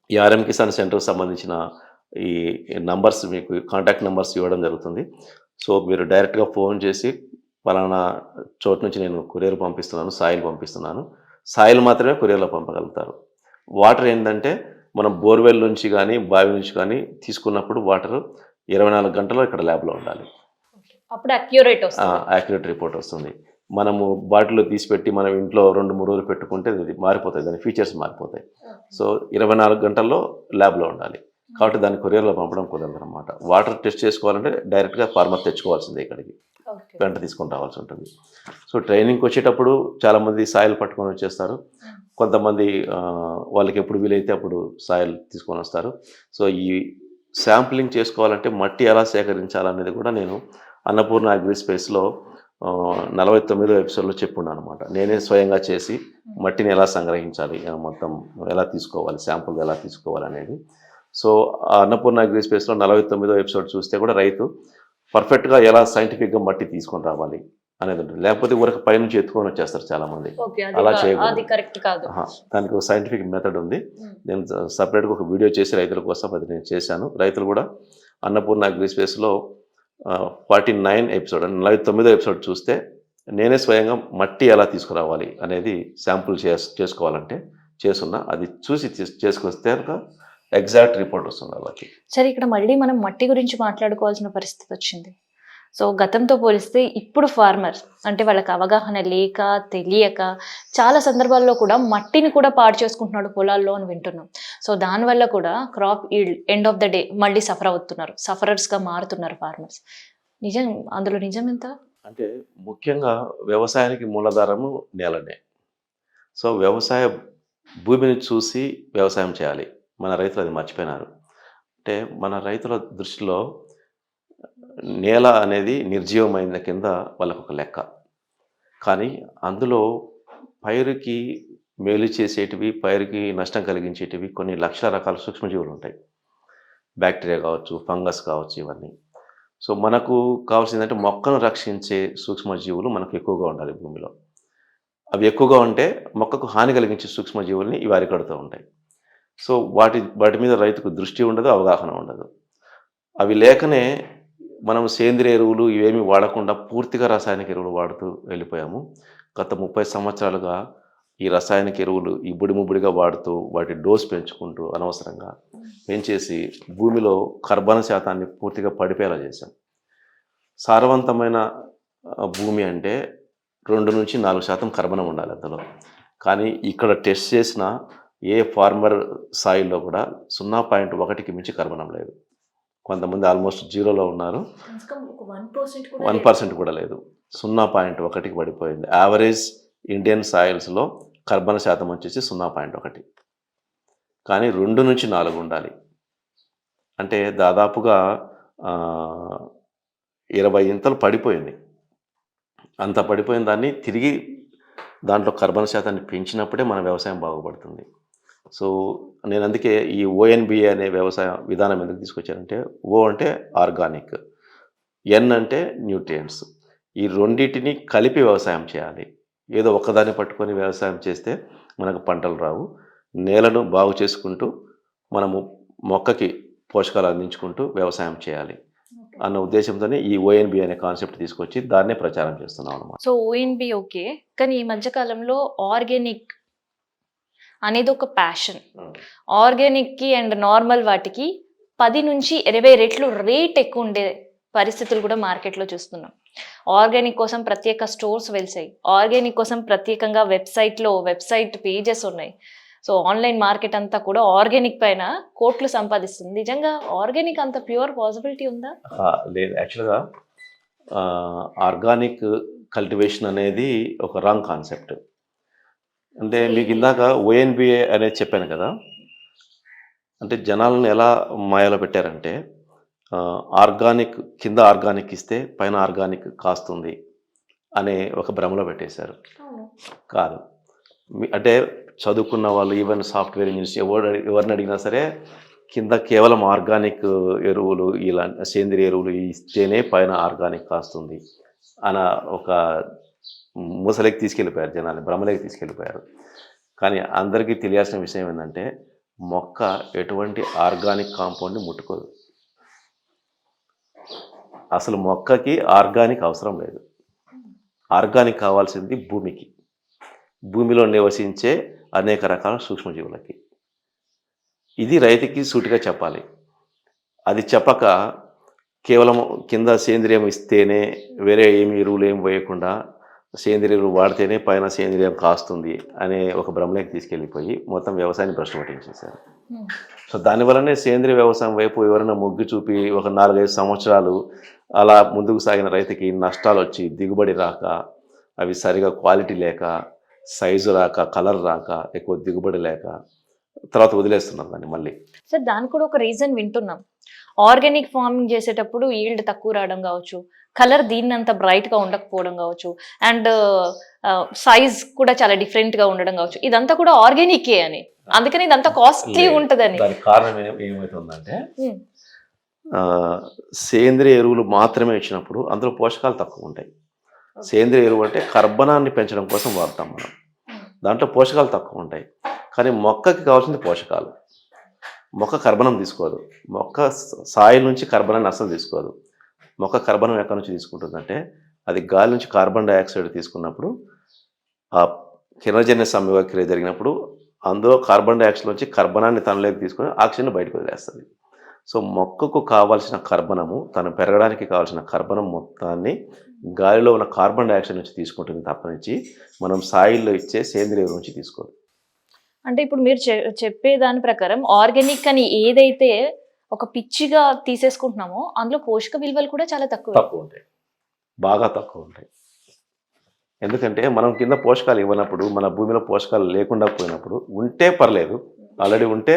ఈ ఆర్ఎం కిసాన్ సెంటర్‌కి సంబంధించిన ఈ నంబర్స్ మీకు కాంటాక్ట్ నంబర్స్ ఇవ్వడం జరుగుతుంది. సో, మీరు డైరెక్ట్‌గా ఫోన్ చేసి పలానా చోటు నుంచి నేను కొరియర్ పంపిస్తున్నాను, సాయిల్ పంపిస్తున్నాను. సాయిల్ మాత్రమే కొరియర్‌లో పంపగలుగుతారు. వాటర్ ఏంటంటే మనం బోర్‌వెల్ నుంచి కానీ, బావి నుంచి కానీ తీసుకున్నప్పుడు వాటర్ 24 గంటలు ఇక్కడ ల్యాబ్‌లో ఉండాలి. అప్పుడు అక్యురేట్ వస్తుంది. యాక్యురేట్ రిపోర్ట్ వస్తుంది. మనము బాటిల్‌లో తీసిపెట్టి మనం ఇంట్లో 2, 3 రోజులు పెట్టుకుంటే అది మారిపోతాయి. దాని ఫీచర్స్ మారిపోతాయి. సో, 24 గంటల్లో ల్యాబ్‌లో ఉండాలి. కాబట్టి దాన్ని కొరియర్‌లో పంపడం కుదరదనమాట. వాటర్ టెస్ట్ చేసుకోవాలంటే డైరెక్ట్‌గా ఫార్మర్ తెచ్చుకోవాల్సిందే ఇక్కడికి. వెంట తీసుకొని రావాల్సి ఉంటుంది. సో, ట్రైనింగ్‌కి వచ్చేటప్పుడు చాలామంది సాయిల్ పట్టుకొని వచ్చేస్తారు. కొంతమంది వాళ్ళకి ఎప్పుడు వీలైతే అప్పుడు సాయిల్ తీసుకొని వస్తారు. సో, ఈ శాంప్లింగ్ చేసుకోవాలంటే మట్టి ఎలా సేకరించాలనేది కూడా నేను అన్నపూర్ణ అగ్రి స్పేస్‌లో 49వ ఎపిసోడ్‌లో చెప్పున్నాను అనమాట. నేనే స్వయంగా చేసి మట్టిని ఎలా సంగ్రహించాలి, మొత్తం ఎలా తీసుకోవాలి, శాంపుల్ ఎలా తీసుకోవాలనేది. సో, ఆ అన్నపూర్ణ అగ్రి స్పేస్‌లో 49వ ఎపిసోడ్ చూస్తే కూడా రైతు పర్ఫెక్ట్‌గా ఎలా సైంటిఫిక్‌గా మట్టి తీసుకొని రావాలి అనేది ఉంటుంది. లేకపోతే ఊరికి పైనుంచి ఎత్తుకొని వచ్చేస్తారు చాలామంది. అలా చేయకూడదు. అది కరెక్ట్ కాదు. దానికి ఒక సైంటిఫిక్ మెథడ్ ఉంది. నేను సపరేట్గా ఒక వీడియో చేసి రైతుల కోసం అది నేను చేశాను. రైతులు కూడా అన్నపూర్ణ అగ్రిస్పేస్లో 49 ఎపిసోడ్ 49వ ఎపిసోడ్ చూస్తే నేనే స్వయంగా మట్టి ఎలా తీసుకురావాలి అనేది శాంపుల్ చేసుకోవాలంటే చేసున్నా. అది చూసి చేసుకొస్తే ఎగ్జాక్ట్ రిపోర్ట్ వస్తుంది వాళ్ళకి. సరే, ఇక్కడ మళ్ళీ మనం మట్టి గురించి మాట్లాడుకోవాల్సిన పరిస్థితి వచ్చింది. సో గతంతో పోలిస్తే ఇప్పుడు ఫార్మర్స్ అంటే వాళ్ళకి అవగాహన లేక తెలియక చాలా సందర్భాల్లో కూడా మట్టిని కూడా పాడు చేసుకుంటున్నాడు పొలాల్లో అని వింటున్నాం. సో దానివల్ల కూడా crop yield end of the day మళ్ళీ సఫర్ అవుతున్నారు, సఫరర్స్గా మారుతున్నారు ఫార్మర్స్. నిజం, అందులో నిజం ఎంత? అంటే ముఖ్యంగా వ్యవసాయానికి మూలాధారము నేలనే. సో వ్యవసాయ భూమిని చూసి వ్యవసాయం చేయాలి. మన రైతులు అది మర్చిపోయినారు. అంటే మన రైతుల దృష్టిలో నేల అనేది నిర్జీవమైన కింద వాళ్ళకు ఒక లెక్క. కానీ అందులో పైరుకి మేలు చేసేటివి, పైరుకి నష్టం కలిగించేటివి కొన్ని లక్షల రకాల సూక్ష్మజీవులు ఉంటాయి. బ్యాక్టీరియా కావచ్చు, ఫంగస్ కావచ్చు, ఇవన్నీ. సో మనకు కావాల్సిందంటే మొక్కను రక్షించే సూక్ష్మజీవులు మనకు ఎక్కువగా ఉండాలి భూమిలో. అవి ఎక్కువగా ఉంటే మొక్కకు హాని కలిగించే సూక్ష్మజీవుల్ని ఇవి అరికడుతూ ఉంటాయి. సో వాటి మీద రైతుకు దృష్టి ఉండదు, అవగాహన ఉండదు. అవి లేకనే మనం సేంద్రియ ఎరువులు ఇవేమీ వాడకుండా పూర్తిగా రాసాయనిక ఎరువులు వాడుతూ వెళ్ళిపోయాము. గత 30 సంవత్సరాలుగా ఈ రసాయనిక ఎరువులు ముబ్బడిగా వాడుతూ వాటి డోస్ పెంచుకుంటూ అనవసరంగా పెంచేసి భూమిలో కర్బన శాతాన్ని పూర్తిగా పడిపోయేలా చేశాం. సారవంతమైన భూమి అంటే 2 నుంచి 4% కర్బనం ఉండాలి అందులో. కానీ ఇక్కడ టెస్ట్ చేసిన ఏ ఫార్మర్ సాయిల్లో కూడా 0.1కి మించి కర్బనం లేదు. కొంతమంది ఆల్మోస్ట్ జీరోలో ఉన్నారు, 1% కూడా లేదు. 0.1కి పడిపోయింది. యావరేజ్ ఇండియన్ సాయిల్స్లో కర్బన శాతం వచ్చేసి 0.1. కానీ 2 నుంచి 4 ఉండాలి. అంటే దాదాపుగా 20 ఇంతలు పడిపోయింది. అంత పడిపోయిన దాన్ని తిరిగి దాంట్లో కర్బన శాతాన్ని పెంచినప్పుడే మన వ్యవసాయం బాగుపడుతుంది. సో నేను అందుకే ఈ ONBA అనే వ్యవసాయ విధానం ఎందుకు తీసుకొచ్చానంటే, ఓ అంటే ఆర్గానిక్, ఎన్ అంటే న్యూట్రియంట్స్. ఈ రెండింటిని కలిపి వ్యవసాయం చేయాలి. ఏదో ఒక్కదాన్ని పట్టుకొని వ్యవసాయం చేస్తే మనకు పంటలు రావు. నేలను బాగు చేసుకుంటూ మనము మొక్కకి పోషకాలు అందించుకుంటూ వ్యవసాయం చేయాలి అన్న ఉద్దేశంతోనే ఈ ONB అనే కాన్సెప్ట్ తీసుకొచ్చి దాన్నే ప్రచారం చేస్తున్నాం అన్నమాట. సో ONB ఓకే, కానీ ఈ మధ్యకాలంలో ఆర్గానిక్ అనేది ఒక ప్యాషన్. ఆర్గానిక్కి అండ్ నార్మల్ వాటికి 10 నుంచి 20 రెట్లు రేట్ ఎక్కువ ఉండే పరిస్థితులు కూడా మార్కెట్లో చూస్తున్నాం. ఆర్గానిక్ కోసం ప్రత్యేక స్టోర్స్ వెలిసాయి, ఆర్గానిక్ కోసం ప్రత్యేకంగా వెబ్సైట్ పేజెస్ ఉన్నాయి. సో ఆన్లైన్ మార్కెట్ అంతా కూడా ఆర్గానిక్ పైన కోట్లు సంపాదిస్తుంది. నిజంగా ఆర్గానిక్ అంత ప్యూర్ పాసిబిలిటీ ఉందా? లేదు. యాక్చువల్గా ఆర్గానిక్ కల్టివేషన్ అనేది ఒక రాంగ్ కాన్సెప్ట్. అంటే మీకు ఇందాక ONBA అనేది చెప్పాను కదా, అంటే జనాలను ఎలా మాయలో పెట్టారంటే ఆర్గానిక్ కింద ఆర్గానిక్ ఇస్తే పైన ఆర్గానిక్ కాస్తుంది అనే ఒక భ్రమలో పెట్టేశారు. కాదు, అంటే చదువుకున్న వాళ్ళు, ఈవెన్ సాఫ్ట్వేర్ ఇంజనీర్స్ ఎవరిని అడిగినా సరే కింద కేవలం ఆర్గానిక్ ఎరువులు, ఇలా సేంద్రియ ఎరువులు ఇస్తేనే పైన ఆర్గానిక్ కాస్తుంది అన్న ఒక మూసలేకి తీసుకెళ్ళిపోయారు, జనాన్ని భ్రమలేకి తీసుకెళ్ళిపోయారు. కానీ అందరికీ తెలియాల్సిన విషయం ఏంటంటే మొక్క ఎటువంటి ఆర్గానిక్ కాంపౌండ్ని ముట్టుకోదు. అసలు మొక్కకి ఆర్గానిక్ అవసరం లేదు. ఆర్గానిక్ కావాల్సింది భూమికి, భూమిలో నివసించే అనేక రకాల సూక్ష్మజీవులకి. ఇది రైతుకి సూటిగా చెప్పాలి. అది చెప్పక కేవలం కింద సేంద్రియం ఇస్తేనే, వేరే ఏమి ఎరువులు ఏమి వేయకుండా సేంద్రియ ఎరువులు వాడితేనే పైన సేంద్రియం కాస్తుంది అనే ఒక భ్రమలోకి తీసుకెళ్ళిపోయి మొత్తం వ్యవసాయాన్ని భ్రష్టు పట్టించేశారు. సో దానివల్లనే సేంద్రియ వ్యవసాయం వైపు ఎవరైనా మొగ్గు చూపి ఒక 4-5 సంవత్సరాలు అలా ముందుకు సాగిన రైతుకి నష్టాలు వచ్చి, దిగుబడి రాక, అవి సరిగా క్వాలిటీ లేక, సైజు రాక, కలర్ రాక, ఎక్కువ దిగుబడి లేక తర్వాత వదిలేస్తున్నాం దాన్ని మళ్ళీ. సార్, దానికి కూడా ఒక రీజన్ వింటున్నాం. ఆర్గానిక్ ఫార్మింగ్ చేసేటప్పుడు ఈల్డ్ తక్కువ రావడం కావచ్చు, కలర్ దీన్నంత బ్రైట్గా ఉండకపోవడం కావచ్చు, అండ్ సైజ్ కూడా చాలా డిఫరెంట్గా ఉండడం కావచ్చు. ఇదంతా కూడా ఆర్గానికే అని, అందుకని ఇదంతా కాస్ట్లీ ఉంటుందని. దానికి కారణం ఏమవుతుందంటే సేంద్రియ ఎరువులు మాత్రమే ఇచ్చినప్పుడు అందులో పోషకాలు తక్కువ ఉంటాయి. సేంద్రియ ఎరువు అంటే కర్బనాన్ని పెంచడం కోసం వాడతాం మనం. దాంట్లో పోషకాలు తక్కువ ఉంటాయి, కానీ మొక్కకి కావాల్సింది పోషకాలు. మొక్క కర్బనం తీసుకోదు, మొక్క సాయిల్ నుంచి కర్బనాన్ని అస్సలు తీసుకోదు. మొక్క కర్బనం ఎక్కడి నుంచి తీసుకుంటుందంటే అది గాలి నుంచి కార్బన్ డైఆక్సైడ్ తీసుకున్నప్పుడు ఆ కిరణజన్య సంయోగక్రియ జరిగినప్పుడు అందులో కార్బన్ డైఆక్సైడ్ నుంచి కర్బనాన్ని తనలోకి తీసుకొని ఆక్సిజన్ బయటకు వదిలేస్తుంది. సో మొక్కకు కావాల్సిన కర్బనము, తను పెరగడానికి కావాల్సిన కర్బనం మొత్తాన్ని గాలిలో ఉన్న కార్బన్ డైఆక్సైడ్ నుంచి తీసుకుంటుంది తప్పనించి మనం సాయిల్లో ఇచ్చే సేంద్రియ ఎరువు నుంచి తీసుకోదు. అంటే ఇప్పుడు మీరు చెప్పే దాని ప్రకారం ఆర్గానిక్ అని ఏదైతే ఒక పిచ్చిగా తీసేసుకుంటున్నామో అందులో పోషక విలువలు కూడా చాలా తక్కువ ఉంటాయి, బాగా తక్కువ ఉంటాయి. ఎందుకంటే మనం కింద పోషకాలు ఇవ్వనప్పుడు, మన భూమిలో పోషకాలు లేకుండా పోయినప్పుడు, ఉంటే పర్లేదు, ఆల్రెడీ ఉంటే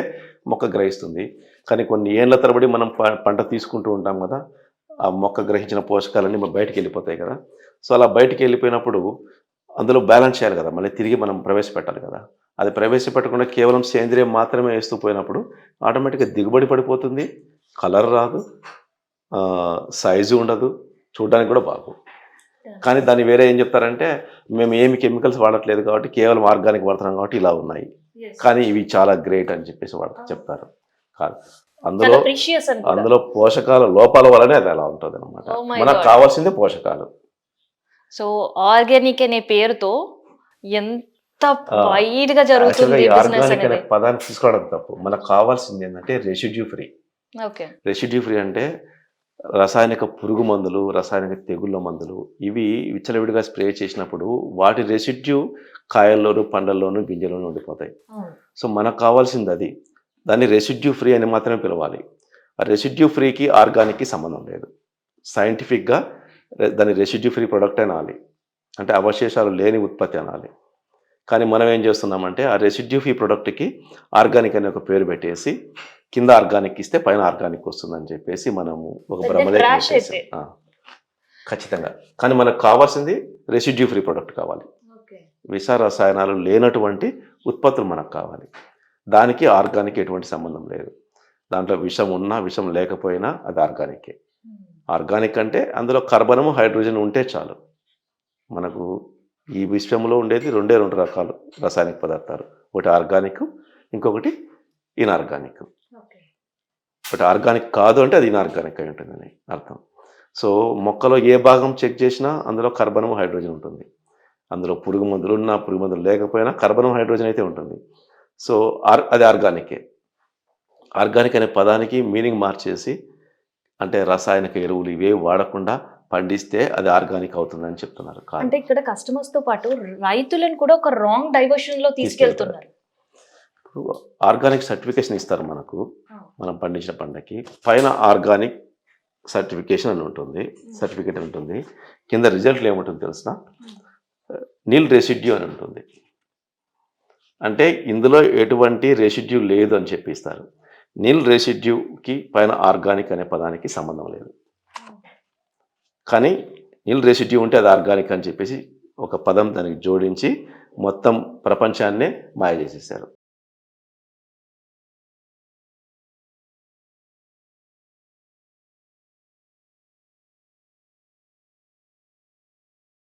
మొక్క గ్రహిస్తుంది. కానీ కొన్ని ఏళ్ల తరబడి మనం పంట తీసుకుంటూ ఉంటాం కదా, ఆ మొక్క గ్రహించిన పోషకాలన్నీ బయటికి వెళ్ళిపోతాయి కదా. సో అలా బయటికి వెళ్ళిపోయినప్పుడు అందులో బ్యాలెన్స్ చేయాలి కదా, మళ్ళీ తిరిగి మనం ప్రవేశపెట్టాలి కదా. అది ప్రవేశపెట్టకుండా కేవలం సేంద్రియం మాత్రమే వేస్తూ పోయినప్పుడు ఆటోమేటిక్గా దిగుబడి పడిపోతుంది, కలర్ రాదు, సైజు ఉండదు, చూడడానికి కూడా బాగోదు. కానీ దాన్ని వేరే ఏం చెప్తారంటే మేము ఏమి కెమికల్స్ వాడట్లేదు కాబట్టి కేవలం ఆర్గానిక్ వాడుతున్నాం కాబట్టి ఇలా ఉన్నాయి, కానీ ఇవి చాలా గ్రేట్ అని చెప్పేసి చెప్తారు. కాదు, అందులో పోషకాల లోపాల వల్లనే అది అలా ఉంటుంది అనమాట. మనకు కావాల్సిందే పోషకాలు. సో ఆర్గానిక్ అనే పేరుతో ఎంత వైడ్ గా జరుగుతుంది ఆర్గానిక్ అనే పదాన్ని తీసుకోవడం తప్పు. మనకు కావాల్సింది ఏంటంటే రెసిడ్యూ ఫ్రీ. రెసిడ్యూ ఫ్రీ అంటే రసాయనిక పురుగు మందులు, రసాయనిక తెగుళ్ళ మందులు ఇవి విచ్చలవిడిగా స్ప్రే చేసినప్పుడు వాటి రెసిడ్యూ కాయల్లోనూ, పండ్లలోనూ, గింజల్లోనూ ఉండిపోతాయి. సో మనకు కావాల్సింది అది. దాన్ని రెసిడ్యూ ఫ్రీ అని మాత్రమే పిలవాలి. ఆ రెసిడ్యూ ఫ్రీకి ఆర్గానిక్కి సంబంధం లేదు. సైంటిఫిక్గా దాన్ని రెసిడ్యూ ఫ్రీ ప్రొడక్ట్ అనాలి, అంటే అవశేషాలు లేని ఉత్పత్తి అనాలి. కానీ మనం ఏం చేస్తున్నామంటే ఆ రెసిడ్యూ ఫ్రీ ప్రొడక్ట్కి ఆర్గానిక్ అనే ఒక పేరు పెట్టేసి కింద ఆర్గానిక్ ఇస్తే పైన ఆర్గానిక్ వస్తుందని చెప్పేసి మనము ఒక భ్రమదే ఖచ్చితంగా. కానీ మనకు కావాల్సింది రెసిడ్యూ ఫ్రీ ప్రొడక్ట్ కావాలి, విష రసాయనాలు లేనటువంటి ఉత్పత్తులు మనకు కావాలి. దానికి ఆర్గానిక్ ఎటువంటి సంబంధం లేదు. దాంట్లో విషం ఉన్నా విషం లేకపోయినా అది ఆర్గానికే. ఆర్గానిక్ అంటే అందులో కార్బనము, హైడ్రోజన్ ఉంటే చాలు. మనకు ఈ విశ్వంలో ఉండేది రెండు రకాలు రసాయనిక పదార్థాలు, ఒకటి ఆర్గానిక్, ఇంకొకటి ఇన్ఆర్గానిక్. ఒకటి ఆర్గానిక్ కాదు అంటే అది ఇన్ఆర్గానిక్ అయి ఉంటుందని అర్థం. సో మొక్కలో ఏ భాగం చెక్ చేసినా అందులో కార్బనం, హైడ్రోజన్ ఉంటుంది. అందులో పురుగు మందులు ఉన్నా, పురుగు మందులు లేకపోయినా కార్బనం, హైడ్రోజన్ అయితే ఉంటుంది. సో అది ఆర్గానికే. ఆర్గానిక్ అనే పదానికి మీనింగ్ మార్చేసి అంటే రసాయనిక ఎరువులు ఇవే వాడకుండా పండిస్తే అది ఆర్గానిక్ అవుతుందని చెప్తున్నారు. అంటే ఇక్కడ కస్టమర్స్ తో పాటు రైతులను కూడా ఒక రాంగ్ డైవర్షన్ లో తీసుకెళ్తున్నారు. ఆర్గానిక్ సర్టిఫికేషన్ ఇస్తారు మనకు, మనం పండించిన పంటకి పైన ఆర్గానిక్ సర్టిఫికేషన్ అని ఉంటుంది, సర్టిఫికేట్ ఉంటుంది. కింద రిజల్ట్లు ఏముంటుంది తెలిసిన నిల్ రెసిడ్యూ అని ఉంటుంది. అంటే ఇందులో ఎటువంటి రెసిడ్యూ లేదు అని చెప్పిస్తారు. నిల్ రెసిడ్యూకి పైన ఆర్గానిక్ అనే పదానికి సంబంధం లేదు. కానీ నిల్ రెసిడ్యూ ఉంటే అది ఆర్గానిక్ అని చెప్పేసి ఒక పదం దానికి జోడించి మొత్తం ప్రపంచాన్నే మాయ చేసేసారు.